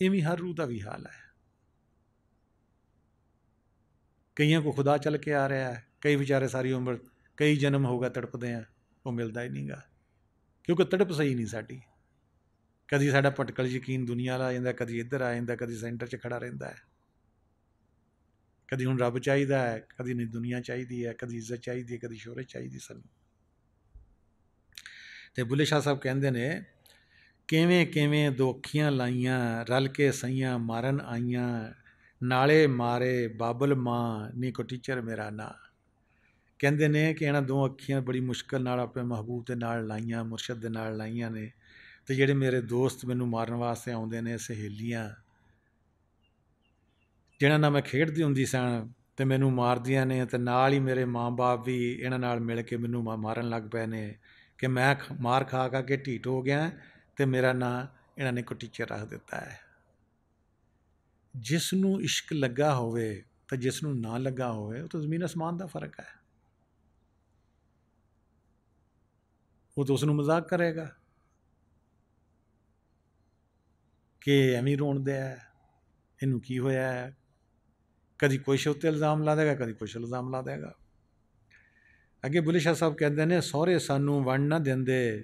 ਇਵੇਂ ਹਰ ਰੂਹ ਦਾ ਵੀ ਹਾਲ ਹੈ। ਕਈਆਂ ਕੋ ਖੁਦਾ ਚੱਲ ਕੇ ਆ ਰਿਹਾ ਹੈ, ਕਈ ਵਿਚਾਰੇ ਸਾਰੀ ਉਮਰ, ਕਈ ਜਨਮ ਹੋ ਗਿਆ ਤੜਪਦੇ ਆ, ਉਹ ਮਿਲਦਾ ਹੀ ਨਹੀਂਗਾ। ਕਿਉਂਕਿ ਤੜਪ ਸਹੀ ਨਹੀਂ ਸਾਡੀ। ਕਦੀ ਸਾਡਾ ਭਟਕਲ ਯਕੀਨ ਦੁਨੀਆ ਵਾਲਾ ਆ ਜਾਂਦਾ, ਕਦੀ ਇੱਧਰ ਆ ਜਾਂਦਾ, ਕਦੀ ਸੈਂਟਰ 'ਚ ਖੜਾ ਰਹਿੰਦਾ ਹੈ। ਕਦੀ ਹੁਣ ਰੱਬ ਚਾਹੀਦਾ ਹੈ, ਕਦੀ ਨਹੀਂ ਦੁਨੀਆ ਚਾਹੀਦੀ ਹੈ, ਕਦੀ ਇੱਜ਼ਤ ਚਾਹੀਦੀ ਹੈ, ਕਦੀ ਸ਼ੋਹਰਤ ਚਾਹੀਦੀ ਸਾਨੂੰ। ਅਤੇ ਬੁੱਲੇ ਸ਼ਾਹ ਸਾਹਿਬ ਕਹਿੰਦੇ ਨੇ, ਕਿਵੇਂ ਕਿਵੇਂ ਦੋ ਅੱਖੀਆਂ ਲਾਈਆਂ, ਰਲ ਕੇ ਸਈਆਂ ਮਾਰਨ ਆਈਆਂ, ਨਾਲੇ ਮਾਰੇ ਬਾਬਲ ਮਾਂ ਨੀ ਕੋ ਟੀਚਰ ਮੇਰਾ ਨਾਂ। ਕਹਿੰਦੇ ਨੇ ਕਿ ਇਹਨਾਂ ਦੋ ਅੱਖੀਆਂ ਬੜੀ ਮੁਸ਼ਕਿਲ ਨਾਲ ਆਪਣੇ ਮਹਿਬੂਬ ਦੇ ਨਾਲ ਲਾਈਆਂ, ਮੁਰਸ਼ਦ ਦੇ ਨਾਲ ਲਾਈਆਂ ਨੇ, ਅਤੇ ਜਿਹੜੇ ਮੇਰੇ ਦੋਸਤ ਮੈਨੂੰ ਮਾਰਨ ਵਾਸਤੇ ਆਉਂਦੇ ਨੇ, ਸਹੇਲੀਆਂ ਜਿਹਨਾਂ ਨਾਲ ਮੈਂ ਖੇਡਦੀ ਹੁੰਦੀ ਸਨ ਅਤੇ ਮੈਨੂੰ ਮਾਰਦੀਆਂ ਨੇ, ਅਤੇ ਨਾਲ ਹੀ ਮੇਰੇ ਮਾਂ ਬਾਪ ਵੀ ਇਹਨਾਂ ਨਾਲ ਮਿਲ ਕੇ ਮੈਨੂੰ ਮਾਰਨ ਲੱਗ ਪਏ ਨੇ ਕਿ ਮੈਂ ਮਾਰ ਖਾ ਖਾ ਕੇ ਢੀਠ ਹੋ ਗਿਆ, ਅਤੇ ਮੇਰਾ ਨਾਂ ਇਹਨਾਂ ਨੇ ਕੋਈ ਟੀਚਰ ਰੱਖ ਦਿੱਤਾ ਹੈ। ਜਿਸ ਨੂੰ ਇਸ਼ਕ ਲੱਗਾ ਹੋਵੇ ਅਤੇ ਜਿਸ ਨੂੰ ਨਾ ਲੱਗਾ ਹੋਵੇ, ਉਹ ਤਾਂ ਜ਼ਮੀਨ ਅਸਮਾਨ ਦਾ ਫਰਕ ਹੈ। ਉਹ ਤਾਂ ਉਸ ਨੂੰ ਮਜ਼ਾਕ ਕਰੇਗਾ ਕਿ ਐਵੇਂ ਰੋਣ ਦਿਆ, ਇਹਨੂੰ ਕੀ ਹੋਇਆ ਹੈ। ਕਦੀ ਕੁਛ ਉੱਤੇ ਇਲਜ਼ਾਮ ਲਾ ਦੇਗਾ, ਕਦੀ ਕੁਛ ਇਲਜ਼ਾਮ ਲਾ ਦੇਗਾ। ਅੱਗੇ ਬੁੱਲੇ ਸ਼ਾਹ ਸਾਹਿਬ ਕਹਿੰਦੇ ਨੇ, ਸਹੁਰੇ ਸਾਨੂੰ ਵੰਡ ਨਾ ਦਿੰਦੇ,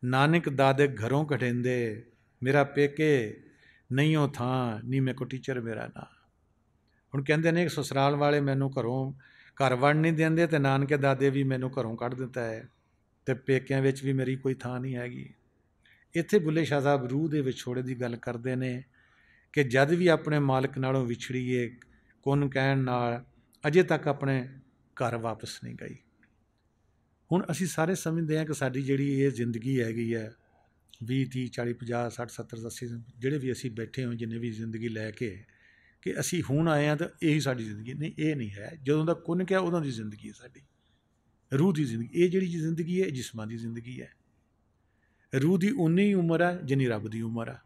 ਨਾਨਕ ਦਾਦੇ ਘਰੋਂ ਕਢੇਂਦੇ, ਮੇਰਾ ਪੇਕੇ ਨਹੀਂ ਉਹ ਥਾਂ ਨੀ ਮੇਰੇ ਕੋ ਟੀਚਰ ਮੇਰਾ ਨਾਂ। ਹੁਣ ਕਹਿੰਦੇ ਨੇ ਸਸੁਰਾਲ ਵਾਲੇ ਮੈਨੂੰ ਘਰ ਵੜ ਨਹੀਂ ਦਿੰਦੇ ਅਤੇ ਨਾਨਕੇ ਦਾਦੇ ਵੀ ਮੈਨੂੰ ਘਰੋਂ ਕੱਢ ਦਿੱਤਾ ਹੈ ਅਤੇ ਪੇਕਿਆਂ ਵਿੱਚ ਵੀ ਮੇਰੀ ਕੋਈ ਥਾਂ ਨਹੀਂ ਹੈਗੀ। ਇੱਥੇ ਬੁੱਲੇ ਸ਼ਾਹ ਸਾਹਿਬ ਰੂਹ ਦੇ ਵਿਛੋੜੇ ਦੀ ਗੱਲ ਕਰਦੇ ਨੇ ਕਿ ਜਦ ਵੀ ਆਪਣੇ ਮਾਲਕ ਨਾਲੋਂ ਵਿਛੜੀਏ, ਕੁੰਨ ਕਹਿਣ ਨਾਲ ਅਜੇ ਤੱਕ ਆਪਣੇ ਘਰ ਵਾਪਸ ਨਹੀਂ ਗਈ। ਹੁਣ ਅਸੀਂ ਸਾਰੇ ਸਮਝਦੇ ਹਾਂ ਕਿ ਸਾਡੀ ਜਿਹੜੀ ਇਹ ਜ਼ਿੰਦਗੀ ਹੈਗੀ ਹੈ 20 30 40 50 60 70 80 ਜਿਹੜੇ ਵੀ ਅਸੀਂ ਬੈਠੇ ਹਾਂ, ਜਿੰਨੇ ਵੀ ਜ਼ਿੰਦਗੀ ਲੈ ਕੇ ਕਿ ਅਸੀਂ ਹੁਣ ਆਏ ਹਾਂ ਤਾਂ ਇਹੀ ਸਾਡੀ ਜ਼ਿੰਦਗੀ ਨਹੀਂ, ਇਹ ਨਹੀਂ ਹੈ। ਜਦੋਂ ਦਾ ਕੁੰਨ ਕਿਹਾ ਉਦੋਂ ਦੀ ਜ਼ਿੰਦਗੀ ਹੈ ਸਾਡੀ, ਰੂਹ ਦੀ ਜ਼ਿੰਦਗੀ। ਇਹ ਜਿਹੜੀ ਜ਼ਿੰਦਗੀ ਹੈ ਜਿਸਮਾਂ ਦੀ ਜ਼ਿੰਦਗੀ ਹੈ। ਰੂਹ ਦੀ ਉਨੀ ਹੀ ਉਮਰ ਹੈ ਜਿੰਨੀ ਰੱਬ ਦੀ ਉਮਰ ਆ।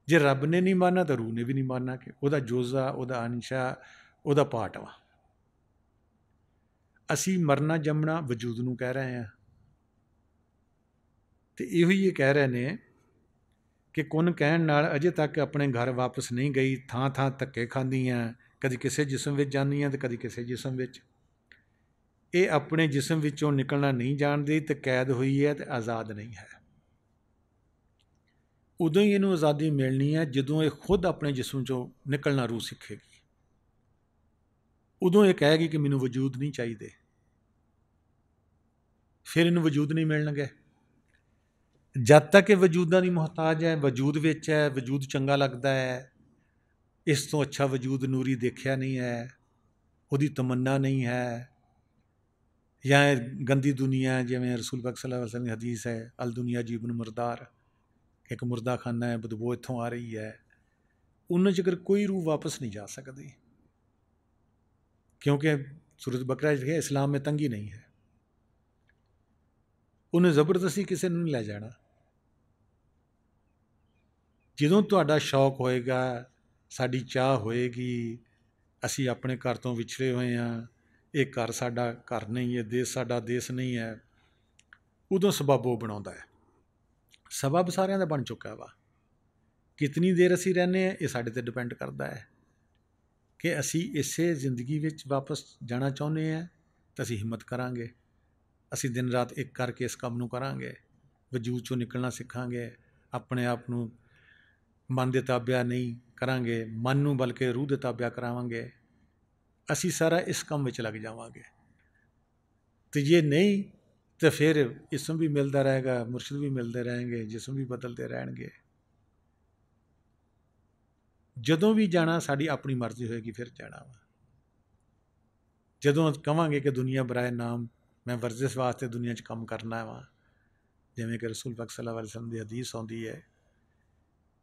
ਜੇ ਰੱਬ ਨੇ ਨਹੀਂ ਮੰਨਣਾ ਤਾਂ ਰੂਹ ਨੇ ਵੀ ਨਹੀਂ ਮੰਨਣਾ ਕਿ ਉਹਦਾ ਜੁਜ਼ਾ, ਉਹਦਾ ਅੰਸ਼ਾ, ਉਹਦਾ ਪਾਰਟ ਵਾ। ਅਸੀਂ ਮਰਨਾ ਜੰਮਣਾ ਵਜੂਦ ਨੂੰ ਕਹਿ ਰਹੇ ਹਾਂ ਅਤੇ ਇਹੋ ਹੀ ਇਹ ਕਹਿ ਰਹੇ ਨੇ ਕਿ ਕੁੰਨ ਕਹਿਣ ਨਾਲ ਅਜੇ ਤੱਕ ਆਪਣੇ ਘਰ ਵਾਪਸ ਨਹੀਂ ਗਈ, ਥਾਂ ਥਾਂ ਧੱਕੇ ਖਾਂਦੀਆਂ, ਕਦੀ ਕਿਸੇ ਜਿਸਮ ਵਿੱਚ ਜਾਂਦੀਆਂ ਅਤੇ ਕਦੀ ਕਿਸੇ ਜਿਸਮ ਵਿੱਚ। ਇਹ ਆਪਣੇ ਜਿਸਮ ਵਿੱਚੋਂ ਨਿਕਲਣਾ ਨਹੀਂ ਜਾਣਦੀ ਅਤੇ ਕੈਦ ਹੋਈ ਹੈ ਅਤੇ ਆਜ਼ਾਦ ਨਹੀਂ ਹੈ। ਉਦੋਂ ਹੀ ਇਹਨੂੰ ਆਜ਼ਾਦੀ ਮਿਲਣੀ ਹੈ ਜਦੋਂ ਇਹ ਖੁਦ ਆਪਣੇ ਜਿਸਮ 'ਚੋਂ ਨਿਕਲਣਾ ਰੂ ਸਿੱਖੇਗੀ। ਉਦੋਂ ਇਹ ਕਹੇਗੀ ਕਿ ਮੈਨੂੰ ਵਜੂਦ ਨਹੀਂ ਚਾਹੀਦੇ, ਫਿਰ ਇਹਨੂੰ ਵਜੂਦ ਨਹੀਂ ਮਿਲਣਗੇ। ਜਦ ਤੱਕ ਇਹ ਵਜੂਦਾਂ ਦੀ ਮੁਹਤਾਜ ਹੈ, ਵਜੂਦ ਵਿੱਚ ਹੈ, ਵਜੂਦ ਚੰਗਾ ਲੱਗਦਾ ਹੈ, ਇਸ ਤੋਂ ਅੱਛਾ ਵਜੂਦ ਨੂਰੀ ਦੇਖਿਆ ਨਹੀਂ ਹੈ, ਉਹਦੀ ਤਮੰਨਾ ਨਹੀਂ ਹੈ। ਜਾਂ ਗੰਦੀ ਦੁਨੀਆ, ਜਿਵੇਂ ਰਸੂਲ ਪਾਕ ਸੱਲੱਲਾਹੁ ਅਲੈਹਿ ਵਸੱਲਮ ਦੀ ਹਦੀਸ ਹੈ, ਅਲ ਦੁਨੀਆ ਜੀਬਨ ਮੁਰਦਾਰ, ਇੱਕ ਮੁਰਦਾ ਖਾਨਾ ਹੈ, ਬਦਬੂ ਇੱਥੋਂ ਆ ਰਹੀ ਹੈ। ਉਹਨਾਂ 'ਚ ਅਗਰ ਕੋਈ ਰੂਹ ਵਾਪਸ ਨਹੀਂ ਜਾ ਸਕਦੀ, ਕਿਉਂਕਿ ਸੂਰਤ ਬਕਰਾ ਲਿਖਿਆ ਇਸਲਾਮ ਮੇਂ ਤੰਗੀ ਨਹੀਂ ਹੈ। ਉਹਨੇ ਜ਼ਬਰਦਸਤੀ ਕਿਸੇ ਨੂੰ ਨਹੀਂ ਲੈ ਜਾਣਾ। ਜਦੋਂ ਤੁਹਾਡਾ ਸ਼ੌਕ ਹੋਏਗਾ, ਸਾਡੀ ਚਾਹ ਹੋਏਗੀ, ਅਸੀਂ ਆਪਣੇ ਘਰ ਤੋਂ ਵਿਛੜੇ ਹੋਏ ਹਾਂ, ਇਹ ਘਰ ਸਾਡਾ ਘਰ ਨਹੀਂ ਹੈ, ਦੇਸ਼ ਸਾਡਾ ਦੇਸ਼ ਨਹੀਂ ਹੈ, ਉਦੋਂ ਸਬੱਬ ਉਹ ਬਣਾਉਂਦਾ ਹੈ। ਸਬੱਬ ਸਾਰਿਆਂ ਦਾ ਬਣ ਚੁੱਕਾ ਵਾ। ਕਿਤਨੀ ਦੇਰ ਅਸੀਂ ਰਹਿੰਦੇ ਹਾਂ ਇਹ ਸਾਡੇ 'ਤੇ ਡਿਪੈਂਡ ਕਰਦਾ ਹੈ ਕਿ ਅਸੀਂ ਇਸੇ ਜ਼ਿੰਦਗੀ ਵਿੱਚ ਵਾਪਸ ਜਾਣਾ ਚਾਹੁੰਦੇ ਹਾਂ ਤਾਂ ਅਸੀਂ ਹਿੰਮਤ ਕਰਾਂਗੇ। ਅਸੀਂ ਦਿਨ ਰਾਤ ਇੱਕ ਕਰਕੇ ਇਸ ਕੰਮ ਨੂੰ ਕਰਾਂਗੇ, ਵਜੂਦ 'ਚੋਂ ਨਿਕਲਣਾ ਸਿੱਖਾਂਗੇ, ਆਪਣੇ ਆਪ ਨੂੰ ਮਨ ਦੇ ਤਾਬਿਆ ਨਹੀਂ ਕਰਾਂਗੇ, ਮਨ ਨੂੰ ਬਲਕਿ ਰੂਹ ਦੇ ਤਾਬਿਆ ਕਰਾਵਾਂਗੇ। ਅਸੀਂ ਸਾਰਾ ਇਸ ਕੰਮ ਵਿੱਚ ਲੱਗ ਜਾਵਾਂਗੇ। ਅਤੇ ਜੇ ਨਹੀਂ ਤਾਂ ਫਿਰ ਇਸਮ ਵੀ ਮਿਲਦਾ ਰਹੇਗਾ, ਮੁਰਸ਼ਿਦ ਵੀ ਮਿਲਦੇ ਰਹਿਣਗੇ, ਜਿਸਮ ਵੀ ਬਦਲਦੇ ਰਹਿਣਗੇ। ਜਦੋਂ ਵੀ ਜਾਣਾ ਸਾਡੀ ਆਪਣੀ ਮਰਜ਼ੀ ਹੋਏਗੀ, ਫਿਰ ਜਾਣਾ ਵਾ। ਜਦੋਂ ਕਹਾਂਗੇ ਕਿ ਦੁਨੀਆ ਬਰਾਏ ਨਾਮ, ਮੈਂ ਵਰਜ਼ਿਸ਼ ਵਾਸਤੇ ਦੁਨੀਆ 'ਚ ਕੰਮ ਕਰਨਾ ਵਾ, ਜਿਵੇਂ ਕਿ ਰਸੂਲ ਪਾਕ ਸੱਲੱਲਾਹੁ ਅਲੈਹਿ ਵਸੱਲਮ ਦੀ ਹਦੀਸ ਆਉਂਦੀ ਹੈ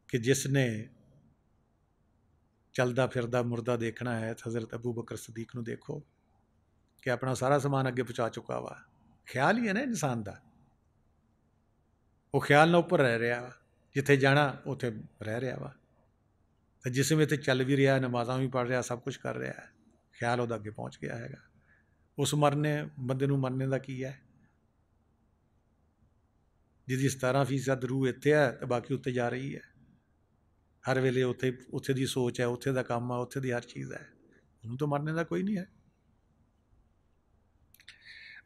ਕਿ ਜਿਸ ਨੇ ਚੱਲਦਾ ਫਿਰਦਾ ਮੁਰਦਾ ਦੇਖਣਾ ਹੈ, ਹਜ਼ਰਤ ਅਬੂ ਬਕਰ ਸਦੀਕ ਨੂੰ ਦੇਖੋ ਕਿ ਆਪਣਾ ਸਾਰਾ ਸਮਾਨ ਅੱਗੇ ਪਹੁੰਚਾ ਚੁੱਕਾ ਵਾ। ਖਿਆਲ ਹੀ ਹੈ ਨਾ ਇਨਸਾਨ ਦਾ, ਉਹ ਖਿਆਲ ਨਾਲ ਉੱਪਰ ਰਹਿ ਰਿਹਾ ਵਾ, ਜਿੱਥੇ ਜਾਣਾ ਉੱਥੇ ਰਹਿ ਰਿਹਾ ਵਾ। ਅਤੇ ਜਿਸਮ ਇੱਥੇ ਚੱਲ ਵੀ ਰਿਹਾ, ਨਮਾਜ਼ਾਂ ਵੀ ਪੜ੍ਹ ਰਿਹਾ, ਸਭ ਕੁਛ ਕਰ ਰਿਹਾ ਹੈ, ਖਿਆਲ ਉਹਦਾ ਅੱਗੇ ਪਹੁੰਚ ਗਿਆ ਹੈਗਾ। ਉਸ ਬੰਦੇ ਨੂੰ ਮਰਨੇ ਦਾ ਕੀ ਹੈ? ਜਿਹਦੀ 17% ਰੂਹ ਇੱਥੇ ਹੈ ਅਤੇ ਬਾਕੀ ਉੱਤੇ ਜਾ ਰਹੀ ਹੈ। ਹਰ ਵੇਲੇ ਉੱਥੇ ਦੀ ਸੋਚ ਹੈ, ਉੱਥੇ ਦਾ ਕੰਮ ਆ, ਉੱਥੇ ਦੀ ਹਰ ਚੀਜ਼ ਹੈ, ਉਹਨੂੰ ਤਾਂ ਮਰਨੇ ਦਾ ਕੋਈ ਨਹੀਂ ਹੈ।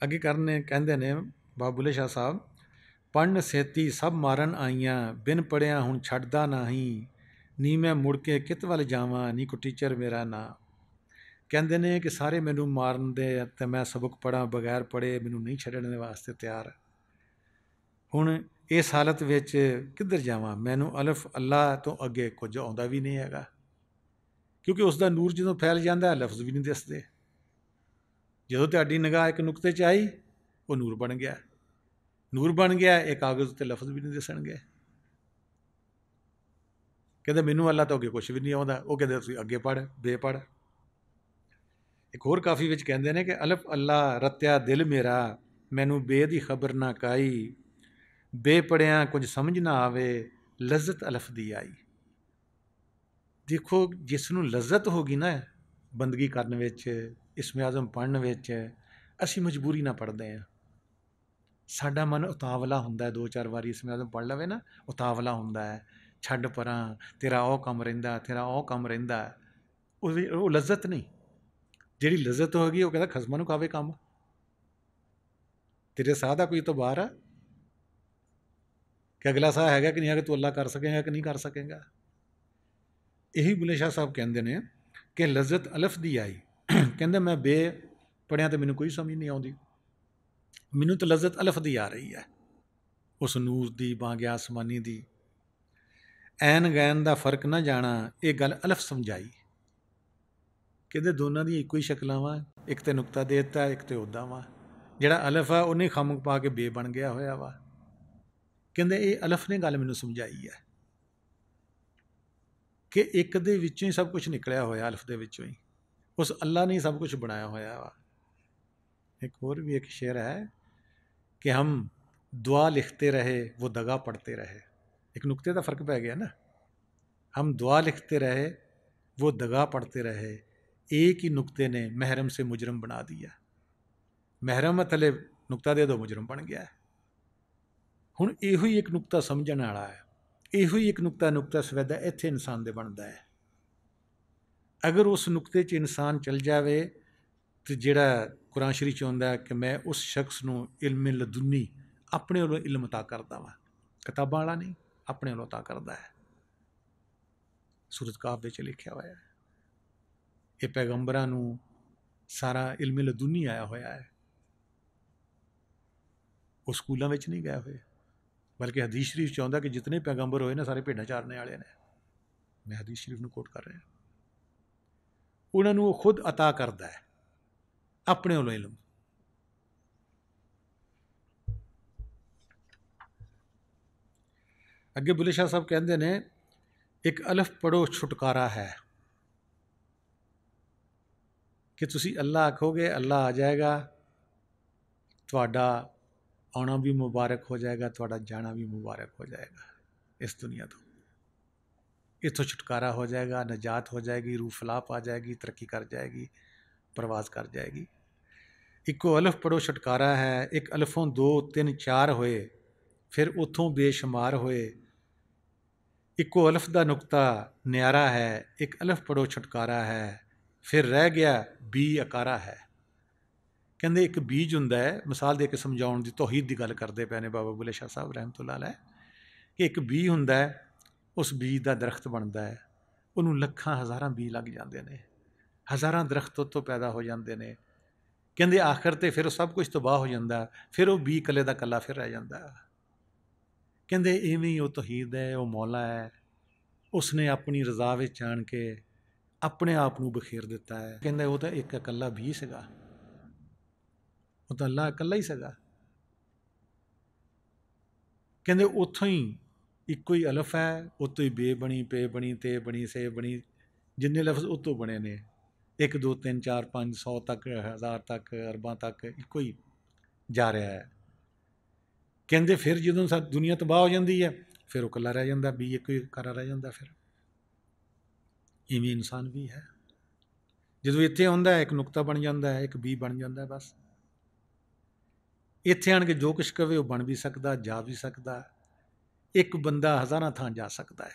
ਅੱਗੇ ਕਹਿੰਦੇ ਨੇ ਬਾਬਾ ਬੁੱਲੇ ਸ਼ਾਹ ਸਾਹਿਬ, ਪੜ੍ਹਨ ਸੇਤੀ ਸਭ ਮਾਰਨ ਆਈਆਂ, ਬਿਨ ਪੜ੍ਹਿਆ ਹੁਣ ਛੱਡਦਾ ਨਹੀਂ, ਨੀ ਮੈਂ ਮੁੜ ਕੇ ਕਿਤ ਵੱਲ ਜਾਵਾਂ, ਨੀ ਕੋ ਟੀਚਰ ਮੇਰਾ ਨਾਂ। ਕਹਿੰਦੇ ਨੇ ਕਿ ਸਾਰੇ ਮੈਨੂੰ ਮਾਰਨ ਦੇ ਅਤੇ ਮੈਂ ਸਬਕ ਪੜ੍ਹਾਂ, ਬਗੈਰ ਪੜ੍ਹੇ ਮੈਨੂੰ ਨਹੀਂ ਛੱਡਣ ਦੇ ਵਾਸਤੇ ਤਿਆਰ। ਹੁਣ ਇਸ ਹਾਲਤ ਵਿੱਚ ਕਿੱਧਰ ਜਾਵਾਂ? ਮੈਨੂੰ ਅਲਫ ਅੱਲਾ ਤੋਂ ਅੱਗੇ ਕੁਝ ਆਉਂਦਾ ਵੀ ਨਹੀਂ ਹੈਗਾ, ਕਿਉਂਕਿ ਉਸ ਦਾ ਨੂਰ ਜਦੋਂ ਫੈਲ ਜਾਂਦਾ ਲਫ਼ਜ਼ ਵੀ ਨਹੀਂ ਦਿਸਦੇ। ਜਦੋਂ ਤੁਹਾਡੀ ਨਿਗਾਹ ਇੱਕ ਨੁਕਤੇ 'ਚ ਆਈ, ਉਹ ਨੂਰ ਬਣ ਗਿਆ। ਨੂਰ ਬਣ ਗਿਆ, ਇਹ ਕਾਗਜ਼ ਉੱਤੇ ਲਫ਼ਜ਼ ਵੀ ਨਹੀਂ ਦਿਸਣਗੇ। ਕਹਿੰਦੇ ਮੈਨੂੰ ਅੱਲਾ ਤੋਂ ਅੱਗੇ ਕੁਛ ਵੀ ਨਹੀਂ ਆਉਂਦਾ। ਉਹ ਕਹਿੰਦੇ ਤੁਸੀਂ ਅੱਗੇ ਪੜ੍ਹ, ਬੇਪੜ੍ਹ। ਇੱਕ ਹੋਰ ਕਾਫੀ ਵਿੱਚ ਕਹਿੰਦੇ ਨੇ ਕਿ ਅਲਫ ਅੱਲਾ ਰਤਿਆ ਦਿਲ ਮੇਰਾ, ਮੈਨੂੰ ਬੇ ਦੀ ਖਬਰ ਨਾ ਕਾਈ, ਬੇਪੜਿਆਂ ਕੁਝ ਸਮਝ ਨਾ ਆਵੇ, ਲਜ਼ਤ ਅਲਫ ਦੀ ਆਈ। ਦੇਖੋ, ਜਿਸ ਨੂੰ ਲਜ਼ਤ ਹੋ ਗਈ ਨਾ ਬੰਦਗੀ ਕਰਨ ਵਿੱਚ, ਇਸਮ ਆਜ਼ਮ ਪੜ੍ਹਨ ਵਿੱਚ, ਅਸੀਂ ਮਜਬੂਰੀ ਨਾਲ ਪੜ੍ਹਦੇ ਹਾਂ। ਸਾਡਾ ਮਨ ਉਤਾਵਲਾ ਹੁੰਦਾ ਹੈ, 2-4 ਵਾਰੀ ਇਸਮ ਆਜ਼ਮ ਪੜ੍ਹ ਲਵੇ ਨਾ, ਉਤਾਵਲਾ ਹੁੰਦਾ ਹੈ, ਛੱਡ ਪਰਾਂ, ਤੇਰਾ ਉਹ ਕੰਮ ਰਹਿੰਦਾ, ਤੇਰਾ ਉਹ ਕੰਮ ਰਹਿੰਦਾ। ਉਹ ਲਜ਼ਤ ਨਹੀਂ। ਜਿਹੜੀ ਲਜ਼ਤ ਹੋ ਗਈ ਉਹ ਕਹਿੰਦਾ ਖਸਮਾਂ ਨੂੰ ਖਾਵੇ ਕੰਮ, ਤੇਰੇ ਸਾਹ ਦਾ ਕੋਈ ਇਤਬਾਰ ਆ ਕਿ ਅਗਲਾ ਸਾਹ ਹੈਗਾ ਕਿ ਨਹੀਂ ਹੈਗਾ, ਤੂੰ ਅੱਲਾ ਕਰ ਸਕੇਗਾ ਕਿ ਨਹੀਂ ਕਰ ਸਕੇਗਾ। ਇਹੀ ਬੁੱਲੇ ਸ਼ਾਹ ਸਾਹਿਬ ਕਹਿੰਦੇ ਨੇ कि लज़त अलफ दी आई। कहंदे मैं बे पढ़िया तो मैनू कोई समझ नहीं आती, मैनू तो लज़त अलफ दी आ रही है, उस नूर दी बांगे आसमानी दी। ऐन गैन दा फर्क ना जाना, ये गल अलफ समझाई। कहते दोनों दी इक्को ही शक्लां वा, एक तो नुकता दे दिता, एक तो उदा वा। जिहड़ा अलफ आ उन्हें खम पा के बे बन गया होया वा। कहते ये अलफ ने गल मैनू समझाई है कि एक दे विचों ही सब कुछ निकलिया होया, अलफ दे विचों ही उस अल्लाह ने सब कुछ बनाया होया वा। एक और भी एक शेर है कि हम दुआ लिखते रहे वो दगा पढ़ते रहे। एक नुक्ते का फर्क पै गया ना। हम दुआ लिखते रहे वो दगा पढ़ते रहे, एक ही नुक्ते ने महरम से मुजरम बना दिया। महरम थले नुक्ता दे दो, मुजरम बन गया है। हुण इहो ही एक नुक्ता समझण वाला है, इहो ही एक नुक्ता सवैदा इत्थे इंसान दे बनदा है। अगर उस नुक्ते च इंसान चल जावे तो जिहड़ा कुरान शरीफ च आउंदा है कि मैं उस शख्स नूं इल्म लदुनी अपने वल्लों इल्म अता करदा वां, किताबां वाला नहीं, अपने वल्लों अता करदा है। सूरत काफ विच लिखिया होया है। ये पैगंबरां नूं सारा इल्म लदुनी आया होया है, वो स्कूलों में नहीं गए हुए। बल्कि हदीस शरीफ च आउंदा कि जितने पैगंबर होए ना सारे भेडां चारने वाले ने। मैं हदीस शरीफ नूं कोट कर रहा। उन्हां नूं वो खुद अता करदा है अपने वल्लों इल्म। अगे बुले शाह साहब कहते ने एक अलफ पढ़ो छुटकारा है, कि तुसी अल्लाह आखोगे अल्लाह आ जाएगा, तुहाडा आना भी मुबारक हो जाएगा, तुहाडा जाना भी मुबारक हो जाएगा। इस दुनिया तो इत्थों छुटकारा हो जाएगा, नजात हो जाएगी, रूह फलाप आ जाएगी, तरक्की कर जाएगी, परवाज कर जाएगी। इको अलफ पढ़ो छुटकारा है, एक अलफों 2 3 4 होए, फिर उतों बेशुमार होए। इको अलफ दा नुकता न्यारा है, एक अलफ पढ़ो छुटकारा है, फिर रह गया बी अकारा है। कहते एक बीज हुंदा है, मिसाल दे के समझाउण दी तौहीद दी गल करते पे ने बाबा बुले शाह साहब रहमतुल्लाह अलैह, कि एक बी हुंदा है, उस बीज का दरख्त बनता है, उन्होंने लखां हज़ारां बी लग जाते हैं, हज़ारां दरख्त उत्तों पैदा हो जाते हैं। कहते आखिर तो फिर सब कुछ तबाह हो जाता, फिर वो बी कले का कला फिर रह जाता। कहते इवें ही वो तौहीद है, वो मौला है, उसने अपनी रज़ा विच आण के अपने आप को बखेर दिता है। कहते वो तो एक इकल्ला भी सीगा, वो तो अल्लाह इकल्ला ही सीगा। कहते उतों ही इको ही अलफ है, उतो ही बे बनी, पे बनी, ते बनी, से बनी, जिन्ने लफ्ज़ उतों बने ने, 1 2 3 4 5 100 तक, 1000 तक, अरबां तक इको ही जा रहा है। कहते फिर जो दुनिया तबाह हो जाती है, फिर वो कला रह जाता, बी एक ही करा रह जाता। फिर इवें इंसान भी है, जो इत्थे आउंदा है एक नुकता बन जाता है, एक बी बन जाता है। बस इत्थे आण के जो कुछ कहे वो बन भी सकता, जा भी सकता। एक बंदा हज़ारां थां जा सकता है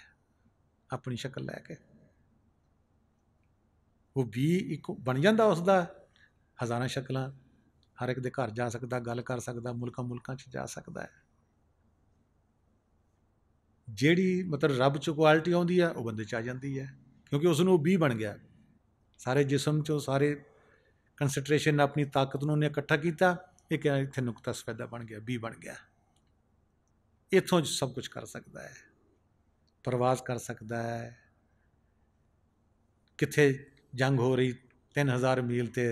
अपनी शक्ल लैके, वो बी एक बन जाता उसका, हज़ारां शक्लां, हर एक दे घर जा सकता, गल कर सकता, मुल्कां मुल्कां च जा सकता है। जिहड़ी मतलब रब चो क्वालिटी आउंदी है वो बंदे च आ जाती है, क्योंकि उसनूं बी बन गया। सारे जिसम चो सारे कंसनट्रेशन अपनी ताकत नूं उन्हें इकट्ठा किया, एक इत्थे नुकता सफैदा बन गया, बी बन गया। इत्थों सब कुछ कर सकता है, परवाज कर सकता है। कित्थे जंग हो रही 3000 मील ते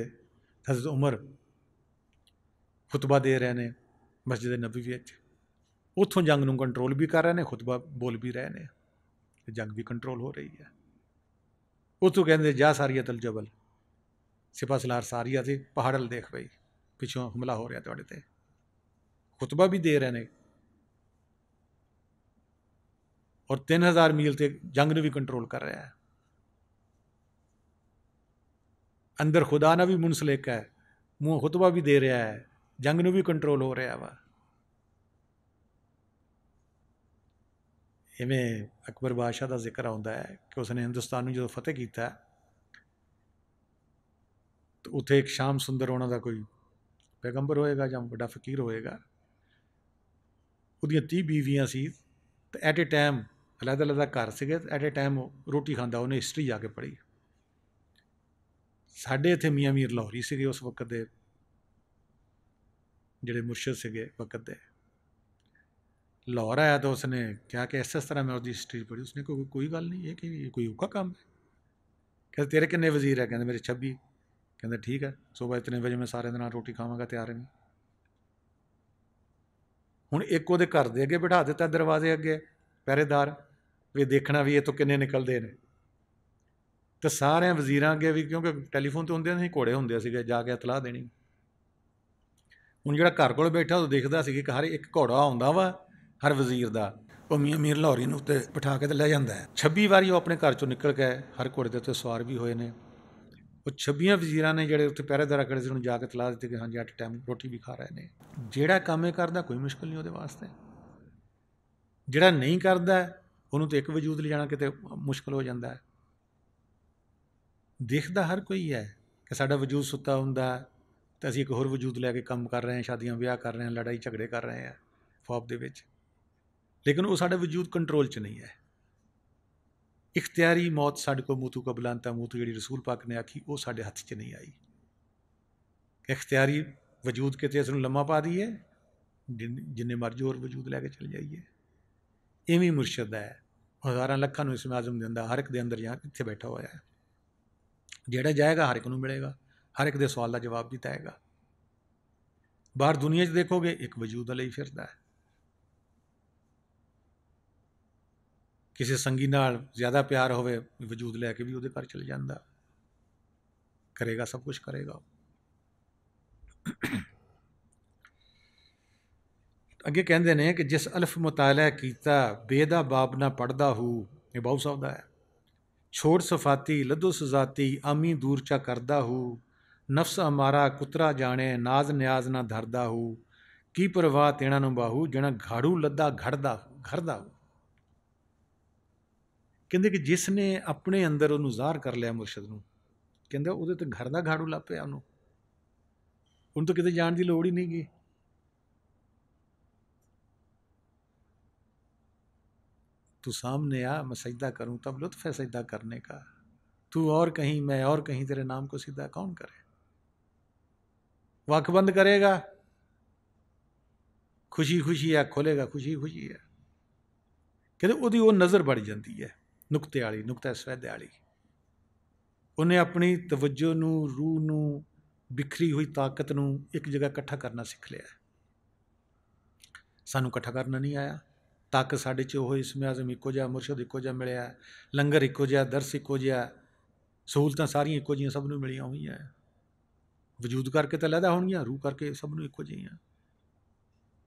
हज़रत उमर खुतबा दे रहे हैं मस्जिद नबी विच, उत्थों जंग नूं कंट्रोल भी कर रहे हैं, खुतबा बोल भी रहे हैं, जंग भी कंट्रोल हो रही है। उत्थों कहते जा सारिया तल जबल, सिपा सलार सारिया से पहाड़ अल देख पई, पिछों हमला हो रहा तुहाडे ते, खुतबा भी दे रहे हैं और 3000 मील ते जंग नूं भी कंट्रोल कर रहा है। अंदर खुदा ना भी मुनसलिक है, मूँह खुतबा भी दे रहा है, जंग नूं भी कंट्रोल हो रहा वा। इवें अकबर बादशाह का जिक्र आता है कि उसने हिंदुस्तान में जो फतेह किया, तो उत्थे एक शाम सुंदर उन्हों का कोई पैगंबर होएगा या बड़ा फकीर होएगा, उहदियां 30 बीवियां सी, तो एट ए टाइम अलग अलग घर से, एट ए टाइम रोटी खांदा, उन्हें हिस्टरी जाके पढ़ी। ਸਾਡੇ ਇੱਥੇ ਮੀਆਂ ਮੀਰ ਲਾਹੌਰੀ ਸੀਗੇ ਉਸ ਵਕਤ ਦੇ, ਜਿਹੜੇ ਮੁਰਸ਼ਦ ਸੀਗੇ ਵਕਤ ਦੇ। ਲਾਹੌਰ ਆਇਆ ਤਾਂ ਉਸਨੇ ਕਿਹਾ कि इस तरह मैं उसकी हिस्ट्री पढ़ी। उसने कोई गल नहीं है कि कोई औखा काम है। कहते तेरे कितने वजीर है? कहते मेरे 26। कहते ठीक है, सुबह इतने बजे मैं सारे दिन रोटी खावांगा, तैयार नहीं। हुण एक ਉਹਦੇ घर ਦੇ ਅੱਗੇ ਬਿਠਾ ਦਿੱਤਾ, दरवाजे ਅੱਗੇ ਪਹਿਰੇਦਾਰ, ਵੀ ਦੇਖਣਾ ਵੀ ਇਹ ਤੋਂ ਕਿੰਨੇ ਨਿਕਲਦੇ ਨੇ। ਤੇ ਸਾਰਿਆਂ ਵਜ਼ੀਰਾਂ ਅੱਗੇ ਵੀ, ਕਿਉਂਕਿ ਟੈਲੀਫੋਨ ਤੇ ਹੁੰਦੇ ਨਹੀਂ, ਘੋੜੇ ਹੁੰਦੇ ਸੀਗੇ, ਜਾ ਕੇ ਇਤਲਾਹ ਦੇਣੀ। ਹੁਣ ਜਿਹੜਾ ਘਰ ਕੋਲ ਬੈਠਾ ਉਹ ਦੇਖਦਾ ਸੀ ਕਿ ਹਰ ਇੱਕ ਘੋੜਾ ਆਉਂਦਾ ਵਾ ਹਰ ਵਜ਼ੀਰ ਦਾ, ਉਹ ਮੀਆਂ ਮੀਰ ਲਾਹੌਰੀ ਨੂੰ ਉੱਤੇ ਬਿਠਾ ਕੇ ਤੇ ਲੈ ਜਾਂਦਾ ਹੈ। 26 ਵਾਰੀ ਉਹ ਆਪਣੇ ਘਰ ਚੋਂ ਨਿਕਲ ਕੇ ਹਰ ਘੋੜੇ ਦੇ ਉੱਤੇ ਸਵਾਰ ਵੀ ਹੋਏ ਨੇ। ਉਹ 26 ਵਜ਼ੀਰਾਂ ਨੇ ਜਿਹੜੇ ਉੱਥੇ ਪਹਿਰੇਦਾਰ ਖੜੇ ਸੀ ਉਹਨੂੰ ਜਾ ਕੇ ਇਤਲਾਹ ਦਿੱਤੀ ਕਿ ਹਾਂਜੀ 8 ਟਾਈਮ ਰੋਟੀ ਵੀ ਖਾ ਰਹੇ ਨੇ। ਜਿਹੜਾ ਕੰਮ ਇਹ ਕਰਦਾ ਕੋਈ ਮੁਸ਼ਕਿਲ ਨਹੀਂ ਉਹਦੇ ਵਾਸਤੇ, ਜਿਹੜਾ ਨਹੀਂ ਕਰਦਾ ਉਹਨੂੰ ਤਾਂ ਇੱਕ ਵਜੂਦ ਲਿਜਾਣਾ ਕਿਤੇ ਮੁਸ਼ਕਿਲ ਹੋ ਜਾਂਦਾ ਹੈ। ਦੇਖਦਾ ਹਰ ਕੋਈ ਹੈ ਕਿ ਸਾਡਾ ਵਜੂਦ ਸੁੱਤਾ ਹੁੰਦਾ ਤਾਂ ਅਸੀਂ ਇੱਕ ਹੋਰ ਵਜੂਦ ਲੈ ਕੇ ਕੰਮ ਕਰ ਰਹੇ ਹਾਂ, ਸ਼ਾਦੀਆਂ ਵਿਆਹ ਕਰ ਰਹੇ ਹਾਂ, ਲੜਾਈ ਝਗੜੇ ਕਰ ਰਹੇ ਹਾਂ ਫੌਜ ਦੇ ਵਿੱਚ, ਲੇਕਿਨ ਉਹ ਸਾਡਾ ਵਜੂਦ ਕੰਟਰੋਲ 'ਚ ਨਹੀਂ ਹੈ। ਇਖਤਿਆਰੀ ਮੌਤ ਸਾਡੇ ਕੋਲ ਮੂਤੂ ਕਬਲਾਂ ਤਾਂ ਮੂਤੂ, ਜਿਹੜੀ ਰਸੂਲ ਪਾਕ ਨੇ ਆਖੀ, ਉਹ ਸਾਡੇ ਹੱਥ 'ਚ ਨਹੀਂ ਆਈ। ਇਖਤਿਆਰੀ ਵਜੂਦ ਕਿਤੇ ਇਸ ਨੂੰ ਲੰਮਾ ਪਾ ਦਈਏ, ਜਿੰਨੇ ਮਰਜ਼ੀ ਹੋਰ ਵਜੂਦ ਲੈ ਕੇ ਚਲੇ ਜਾਈਏ। ਇਵੇਂ ਮੁਰਸ਼ਦ ਹੈ, ਹਜ਼ਾਰਾਂ ਲੱਖਾਂ ਨੂੰ ਇਸਮ ਆਜ਼ਮ ਦਿੰਦਾ, ਹਰ ਇੱਕ ਦੇ ਅੰਦਰ ਜਾਂ ਇੱਥੇ ਬੈਠਾ ਹੋਇਆ ਹੈ। ਜਿਹੜਾ ਜਾਏਗਾ ਹਰ ਇੱਕ ਨੂੰ ਮਿਲੇਗਾ, ਹਰ ਇੱਕ ਦੇ ਸਵਾਲ ਦਾ ਜਵਾਬ ਵੀ ਦੇਗਾ। ਬਾਹਰ ਦੁਨੀਆ 'ਚ ਦੇਖੋਗੇ ਇੱਕ ਵਜੂਦ ਲਈ ਫਿਰਦਾ ਹੈ। ਕਿਸੇ ਸੰਗੀ ਨਾਲ ਜ਼ਿਆਦਾ ਪਿਆਰ ਹੋਵੇ, ਵਜੂਦ ਲੈ ਕੇ ਵੀ ਉਹਦੇ ਘਰ ਚਲੇ ਜਾਂਦਾ, ਕਰੇਗਾ, ਸਭ ਕੁਛ ਕਰੇਗਾ। ਅੱਗੇ ਕਹਿੰਦੇ ਨੇ ਕਿ ਜਿਸ ਅਲਫ ਮੁਤਾਲਾ ਕੀਤਾ ਬੇਦਾ ਬਾਬ ਨਾ ਪੜ੍ਹਦਾ ਹੂ, ਇਹ ਬਹੁਤ ਸੌਦਾ ਹੈ। ਛੋੜ ਸਫਾਤੀ ਲੱਦੋ ਸਜ਼ਾਤੀ ਆਮੀ ਦੂਰ ਚਾ ਕਰਦਾ ਹੂ, ਨਫਸ ਅਮਾਰਾ ਕੁਤਰਾ ਜਾਣੇ ਨਾਜ਼ ਨਿਆਜ਼ ਨਾ ਧਰਦਾ ਹੂ, ਕੀ ਪਰਵਾਹ ਤੇਣਾ ਨੂੰ ਬਾਹੂ ਜਣਾ ਘਾੜੂ ਲੱਦਾ ਘੜਦਾ ਹੂ। ਕਹਿੰਦੇ ਕਿ ਜਿਸ ਨੇ ਆਪਣੇ ਅੰਦਰ ਉਹਨੂੰ ਜ਼ਾਹਰ ਕਰ ਲਿਆ ਮੁਰਸ਼ਦ ਨੂੰ, ਕਹਿੰਦੇ ਉਹਦੇ ਤੇ ਘਰ ਦਾ ਘਾੜੂ ਲੱਗ ਪਿਆ, ਉਹਨੂੰ ਤਾਂ ਕਿਤੇ ਜਾਣ ਦੀ ਲੋੜ ਹੀ ਨਹੀਂ ਗੀ। तू सामने आ मैं सजदा करूं तब लुत्फ है सजदा करने का, तू और कहीं मैं और कहीं, तेरे नाम को सीधा कौन करे। वो अख बंद करेगा खुशी खुशी है, खोलेगा खुशी खुशी है। कहते ਉਹਦੀ ਉਹ ਨਜ਼ਰ ਬੜ ਜਾਂਦੀ ਹੈ ਨੁਕਤੇ ਵਾਲੀ, ਨੁਕਤਾ ਸਵੈਦੇ ਵਾਲੀ। ਉਹਨੇ ਆਪਣੀ ਤਵੱਜੋ ਨੂੰ, ਰੂਹ ਨੂੰ, ਬਿਖਰੀ ਹੋਈ ਤਾਕਤ ਨੂੰ ਇੱਕ ਜਗ੍ਹਾ ਇਕੱਠਾ ਕਰਨਾ ਸਿੱਖ ਲਿਆ। ਸਾਨੂੰ ਇਕੱਠਾ ਕਰਨਾ ਨਹੀਂ ਆਇਆ। ਤਾਕਤ ਸਾਡੇ 'ਚ ਉਹ ਇਸਮ ਆਜ਼ਮ ਇੱਕੋ ਜਿਹਾ, ਮੁਰਸ਼ਦ ਇੱਕੋ ਜਿਹਾ ਮਿਲਿਆ, ਲੰਗਰ ਇੱਕੋ ਜਿਹਾ, ਦਰਸ ਇੱਕੋ ਜਿਹਾ, ਸਹੂਲਤਾਂ ਸਾਰੀਆਂ ਇੱਕੋ ਜਿਹੀਆਂ ਸਭ ਨੂੰ ਮਿਲੀਆਂ ਹੋਈਆਂ। ਵਜੂਦ ਕਰਕੇ ਤਾਂ ਲੈਦਾ ਹੋਣਗੀਆਂ, ਰੂਹ ਕਰਕੇ ਸਭ ਨੂੰ ਇੱਕੋ ਜਿਹੀਆਂ।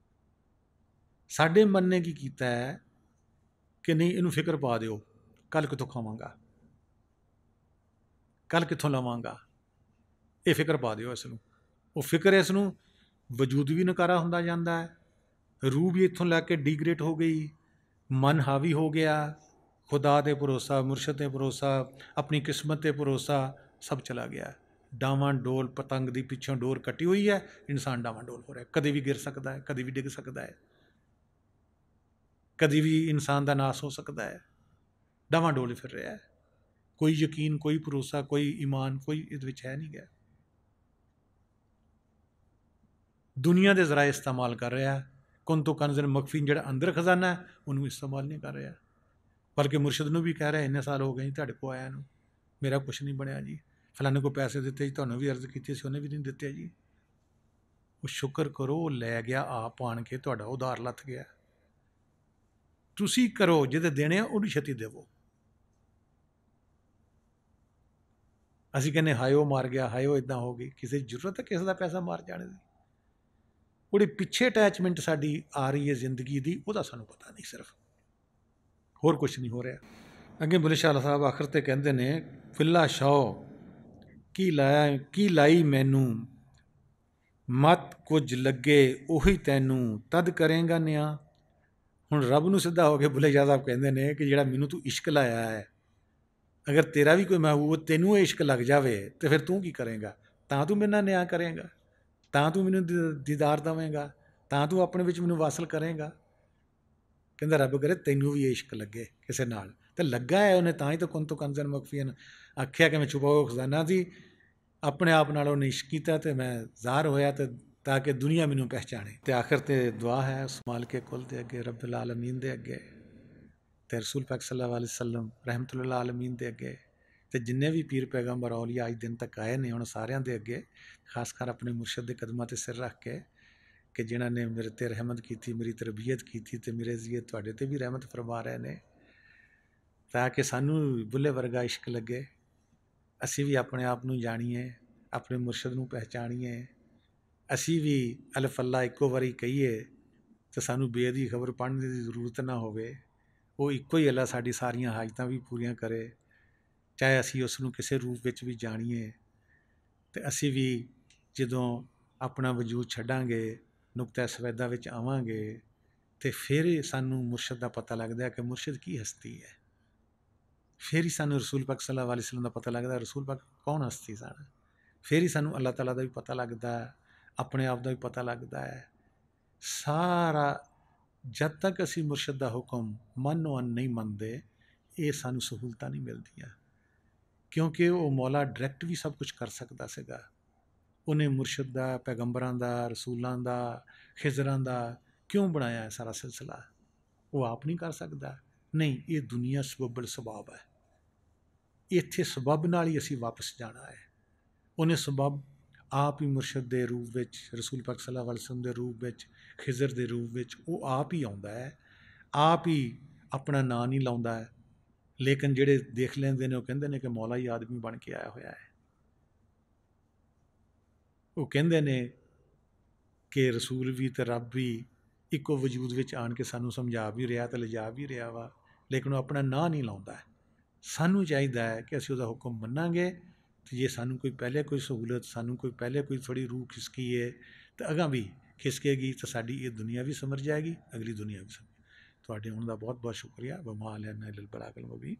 ਸਾਡੇ ਮਨ ਨੇ ਕੀ ਕੀਤਾ ਹੈ ਕਿ ਨਹੀਂ, ਇਹਨੂੰ ਫਿਕਰ ਪਾ ਦਿਓ, ਕੱਲ੍ਹ ਕਿੱਥੋਂ ਖਾਵਾਂਗਾ, ਕੱਲ੍ਹ ਕਿੱਥੋਂ ਲਵਾਂਗਾ, ਇਹ ਫਿਕਰ ਪਾ ਦਿਓ ਇਸ ਨੂੰ। ਉਹ ਫਿਕਰ ਇਸ ਨੂੰ ਵਜੂਦ ਵੀ ਨਕਾਰਾ ਹੁੰਦਾ ਜਾਂਦਾ ਹੈ, रूह भी इत्थों लैके डिग्रेड हो गई, मन हावी हो गया, खुदा ते भरोसा, मुर्शद ते भरोसा, अपनी किस्मत ते भरोसा सब चला गया। डावां डोल पतंग दी पिछों डोर कटी हुई है, इंसान डावां डोल हो रहा है, कभी भी गिर सकता है, कभी भी डिग सकता है, कभी भी इंसान का नाश हो सकता है। डावां डोल फिर रहा है, कोई यकीन, कोई भरोसा, कोई ईमान, कोई इहदे विच है नहीं गया। दुनिया के जराए इस्तेमाल कर रहा है, कुन तो कंजन मखफीन ਜਿਹੜਾ ਅੰਦਰ ਖਜ਼ਾਨਾ ਹੈ ਉਹਨੂੰ ਇਸਤੇਮਾਲ ਨਹੀਂ ਕਰ ਰਿਹਾ, ਬਲਕਿ ਮੁਰਸ਼ਦ ਨੂੰ ਵੀ ਕਹਿ ਰਿਹਾ ਇੰਨੇ ਸਾਲ ਹੋ ਗਏ ਤੁਹਾਡੇ ਕੋਲ ਆਇਆ ਨੂੰ, ਮੇਰਾ ਕੁਛ ਨਹੀਂ ਬਣਿਆ ਜੀ, ਫਲਾਣੇ ਕੋ ਪੈਸੇ ਦਿੱਤੇ ਜੀ, ਤੁਹਾਨੂੰ ਵੀ ਅਰਜ਼ ਕੀਤੀ ਸੀ ਉਹਨੇ ਵੀ ਨਹੀਂ ਦਿੱਤੇ ਜੀ। ਉਹ ਸ਼ੁਕਰ ਕਰੋ ਉਹ ਲੈ ਗਿਆ ਆਪ ਆਣ ਕੇ, ਤੁਹਾਡਾ ਉਧਾਰ ਲੱਥ ਗਿਆ। ਤੁਸੀਂ ਕਰੋ ਜਿਹਦੇ ਦੇਣੇ ਆ ਉਹਨੂੰ ਛੇਤੀ ਦੇਵੋ। ਅਸੀਂ ਕਹਿੰਦੇ ਹਾਏ ਉਹ ਮਾਰ ਗਿਆ, ਹਾਏ ਉਹ ਇੱਦਾਂ ਹੋ ਗਈ, ਕਿਸੇ ਦੀ ਜ਼ਰੂਰਤ ਹੈ ਕਿਸੇ ਦਾ ਪੈਸਾ ਮਾਰ ਜਾਣੇ ਦੀ? ਉਹਦੇ ਪਿੱਛੇ ਅਟੈਚਮੈਂਟ ਸਾਡੀ ਆ ਰਹੀ ਹੈ ਜ਼ਿੰਦਗੀ ਦੀ, ਉਹਦਾ ਸਾਨੂੰ ਪਤਾ ਨਹੀਂ, ਸਿਰਫ ਹੋਰ ਕੁਛ ਨਹੀਂ ਹੋ ਰਿਹਾ। ਅੱਗੇ ਬੁੱਲੇ ਸ਼ਾਹ ਸਾਹਿਬ ਆਖਰ 'ਤੇ ਕਹਿੰਦੇ ਨੇ, ਫਿੱਲਾ ਸ਼ੌ ਕੀ ਲਾਈ ਮੈਨੂੰ, ਮਤ ਕੁਝ ਲੱਗੇ ਉਹੀ ਤੈਨੂੰ, ਤਦ ਕਰੇਂਗਾ ਨਿਆ। ਹੁਣ ਰੱਬ ਨੂੰ ਸਿੱਧਾ ਹੋ ਕੇ ਬੁੱਲੇ ਸ਼ਾਹ ਸਾਹਿਬ ਕਹਿੰਦੇ ਨੇ ਕਿ ਜਿਹੜਾ ਮੈਨੂੰ ਤੂੰ ਇਸ਼ਕ ਲਾਇਆ ਹੈ, ਅਗਰ ਤੇਰਾ ਵੀ ਕੋਈ ਮਹਿਬੂਬ ਤੈਨੂੰ ਇਹ ਇਸ਼ਕ ਲੱਗ ਜਾਵੇ ਤਾਂ ਫਿਰ ਤੂੰ ਕੀ ਕਰੇਂਗਾ? ਤਾਂ ਤੂੰ ਮੇਰੇ ਨਾਲ ਨਿਆਂ ਕਰੇਂਗਾ, ਤਾਂ ਤੂੰ ਮੈਨੂੰ ਦੀਦਾਰ ਦੇਵੇਂਗਾ, ਤਾਂ ਤੂੰ ਆਪਣੇ ਵਿੱਚ ਮੈਨੂੰ ਵਾਸਲ ਕਰੇਂਗਾ। ਕਹਿੰਦਾ ਰੱਬ ਕਰੇ ਤੈਨੂੰ ਵੀ ਇਸ਼ਕ ਲੱਗੇ ਕਿਸੇ ਨਾਲ, ਤੇ ਲੱਗਾ ਹੈ ਉਹਨੇ, ਤਾਂ ਹੀ ਤਾਂ ਕੁਨ ਤੋਂ ਕੰਜ਼ਨ ਮਖਫੀਨ ਆਖਿਆ ਕਿ ਮੈਂ ਛੁਪਾਓ ਖਜ਼ਾਨਾ ਸੀ, ਆਪਣੇ ਆਪ ਨਾਲ ਉਹਨੇ ਇਸ਼ਕ ਕੀਤਾ ਤੇ ਮੈਂ ਜ਼ਾਹਰ ਹੋਇਆ ਤੇ ਤਾਂ ਕਿ ਦੁਨੀਆ ਮੈਨੂੰ ਪਹਿਚਾਣੇ। ਤੇ ਆਖਰ ਤੇ ਦੁਆ ਹੈ ਉਸ ਮਾਲਕੇ ਕੁਲ ਦੇ ਅੱਗੇ, ਰੱਬੁਲ ਆਲਮੀਨ ਦੇ ਅੱਗੇ, ਤੇ ਰਸੂਲ ਪਾਕ ਸੱਲੱਲਾਹੁ ਅਲੈहि ਵਸੱਲਮ ਰਹਿਮਤੁਲ ਆਲਮੀਨ ਦੇ ਅੱਗੇ, ਤੇ ਜਿੰਨੇ ਵੀ ਪੀਰ ਪੈਗੰਬਰ ਔਲੀਆ ਅੱਜ ਦਿਨ ਤੱਕ ਆਏ ਨੇ, ਹੁਣ ਸਾਰਿਆਂ ਦੇ ਅੱਗੇ ਖਾਸ ਕਰ ਆਪਣੇ ਮੁਰਸ਼ਦ ਦੇ ਕਦਮਾਂ ਤੇ ਸਿਰ ਰੱਖ ਕੇ ਕਿ ਜਿਨ੍ਹਾਂ ਨੇ ਮੇਰੇ ਤੇ ਰਹਿਮਤ ਕੀਤੀ, ਮੇਰੀ ਤਰਬੀਅਤ ਕੀਤੀ ਤੇ ਮੇਰੇ ਜ਼ਰੀਏ ਤੁਹਾਡੇ ਤੇ ਵੀ ਰਹਿਮਤ ਫਰਮਾ ਰਹੇ ਨੇ, ਤਾਂ ਕਿ ਸਾਨੂੰ ਬੁੱਲੇ ਵਰਗਾ ਇਸ਼ਕ ਲੱਗੇ, ਅਸੀਂ ਵੀ ਆਪਣੇ ਆਪ ਨੂੰ ਜਾਣੀਏ, ਆਪਣੇ ਮੁਰਸ਼ਦ ਨੂੰ ਪਹਿਚਾਣੀਏ, ਅਸੀਂ ਵੀ ਅਲਫ ਅੱਲਾ ਇੱਕੋ ਵਾਰੀ ਕਹੀਏ ਤੇ ਸਾਨੂੰ ਬੇਦ ਦੀ ਖਬਰ ਪੜ੍ਹਨ ਦੀ ਜ਼ਰੂਰਤ ਨਾ ਹੋਵੇ। ਉਹ ਇੱਕੋ ਹੀ ਅੱਲਾ ਸਾਡੀ ਸਾਰੀਆਂ ਹਾਜਤਾਂ ਵੀ ਪੂਰੀਆਂ ਕਰੇ, ਚਾਹੇ ਅਸੀਂ ਉਸ ਨੂੰ ਕਿਸੇ ਰੂਪ ਵਿੱਚ ਵੀ ਜਾਣੀਏ। ਤੇ ਅਸੀਂ ਵੀ ਜਦੋਂ ਆਪਣਾ ਵਜੂਦ ਛੱਡਾਂਗੇ, ਨੁਕਤਾ ਸਵੈਦਾ ਵਿੱਚ ਆਵਾਂਗੇ, ਤੇ ਫਿਰ ਹੀ ਸਾਨੂੰ ਮੁਰਸ਼ਦ ਦਾ ਪਤਾ ਲੱਗਦਾ ਕਿ ਮੁਰਸ਼ਦ ਕੀ ਹਸਤੀ ਹੈ। ਫਿਰ ਹੀ ਸਾਨੂੰ ਰਸੂਲ ਪਾਕ ਸੱਲੱਲਾਹੁ ਅਲੈहि ਵਸੱਲਮ ਦਾ ਪਤਾ ਲੱਗਦਾ, ਰਸੂਲ ਪਾਕ ਕੌਣ ਹਸਤੀ ਸਨ। ਫਿਰ ਹੀ ਸਾਨੂੰ ਅੱਲਾਹ ਤਾਲਾ ਦਾ ਵੀ ਪਤਾ ਲੱਗਦਾ, ਆਪਣੇ ਆਪ ਦਾ ਵੀ ਪਤਾ ਲੱਗਦਾ ਹੈ। ਸਾਰਾ ਜਦ ਤੱਕ ਅਸੀਂ ਮੁਰਸ਼ਦ ਦਾ ਹੁਕਮ ਮੰਨੋ ਨਹੀਂ ਮੰਨਦੇ, ਇਹ ਸਾਨੂੰ ਸਹੂਲਤਾਂ ਨਹੀਂ ਮਿਲਦੀਆਂ, ਕਿਉਂਕਿ ਉਹ ਮੌਲਾ ਡਾਇਰੈਕਟ ਵੀ ਸਭ ਕੁਝ ਕਰ ਸਕਦਾ ਸੀਗਾ। ਉਹਨੇ ਮੁਰਸ਼ਦ ਦਾ, ਪੈਗੰਬਰਾਂ ਦਾ, ਰਸੂਲਾਂ ਦਾ, ਖਿਜ਼ਰਾਂ ਦਾ ਕਿਉਂ ਬਣਾਇਆ ਸਾਰਾ ਸਿਲਸਿਲਾ? ਉਹ ਆਪ ਨਹੀਂ ਕਰ ਸਕਦਾ? ਨਹੀਂ, ਇਹ ਦੁਨੀਆ ਸਬੱਬਲ ਸਬਾਬ ਹੈ, ਇੱਥੇ ਸਬਬ ਨਾਲ ਹੀ ਅਸੀਂ ਵਾਪਸ ਜਾਣਾ ਹੈ। ਉਹਨੇ ਸਬਬ ਆਪ ਹੀ ਮੁਰਸ਼ਦ ਦੇ ਰੂਪ ਵਿੱਚ, ਰਸੂਲ ਪਾਕ ਸੱਲੱਲਾਹੁ ਅਲੈहि ਵਸੱਲਮ ਦੇ ਰੂਪ ਵਿੱਚ, ਖਿਜ਼ਰ ਦੇ ਰੂਪ ਵਿੱਚ ਉਹ ਆਪ ਹੀ ਆਉਂਦਾ ਹੈ, ਆਪ ਹੀ ਆਪਣਾ ਨਾਂ ਨਹੀਂ ਲਾਉਂਦਾ ਹੈ। ਲੇਕਿਨ ਜਿਹੜੇ ਦੇਖ ਲੈਂਦੇ ਨੇ ਉਹ ਕਹਿੰਦੇ ਨੇ ਕਿ ਮੌਲਾ ਹੀ ਆਦਮੀ ਬਣ ਕੇ ਆਇਆ ਹੋਇਆ ਹੈ। ਉਹ ਕਹਿੰਦੇ ਨੇ ਕਿ ਰਸੂਲ ਵੀ ਤੇ ਰੱਬ ਵੀ ਇੱਕੋ ਵਜੂਦ ਵਿੱਚ ਆਣ ਕੇ ਸਾਨੂੰ ਸਮਝਾ ਵੀ ਰਿਹਾ ਤੇ ਲਿਜਾ ਵੀ ਰਿਹਾ ਵਾ, ਲੇਕਿਨ ਉਹ ਆਪਣਾ ਨਾਂ ਨਹੀਂ ਲਾਉਂਦਾ। ਸਾਨੂੰ ਚਾਹੀਦਾ ਹੈ ਕਿ ਅਸੀਂ ਉਹਦਾ ਹੁਕਮ ਮੰਨਾਂਗੇ, ਤੇ ਜੇ ਸਾਨੂੰ ਕੋਈ ਪਹਿਲੇ ਕੋਈ ਸਹੂਲਤ, ਸਾਨੂੰ ਕੋਈ ਪਹਿਲੇ ਕੋਈ ਥੋੜ੍ਹੀ ਰੂਹ ਖਿਸਕੀ ਹੈ ਤਾਂ ਅਗਾਂਹ ਵੀ ਖਿਸਕੇਗੀ, ਤਾਂ ਸਾਡੀ ਇਹ ਦੁਨੀਆ ਵੀ ਸਮਝ ਜਾਏਗੀ, ਅਗਲੀ ਦੁਨੀਆ ਵੀ ਸਮਝ। ਤੁਹਾਡੇ ਆਉਣ ਦਾ ਬਹੁਤ ਬਹੁਤ ਸ਼ੁਕਰੀਆ। ਵਮਾ ਅਲੈਨਾ ਇਲਲ ਬਲਾਗੁਲ ਮੁਬੀਨ।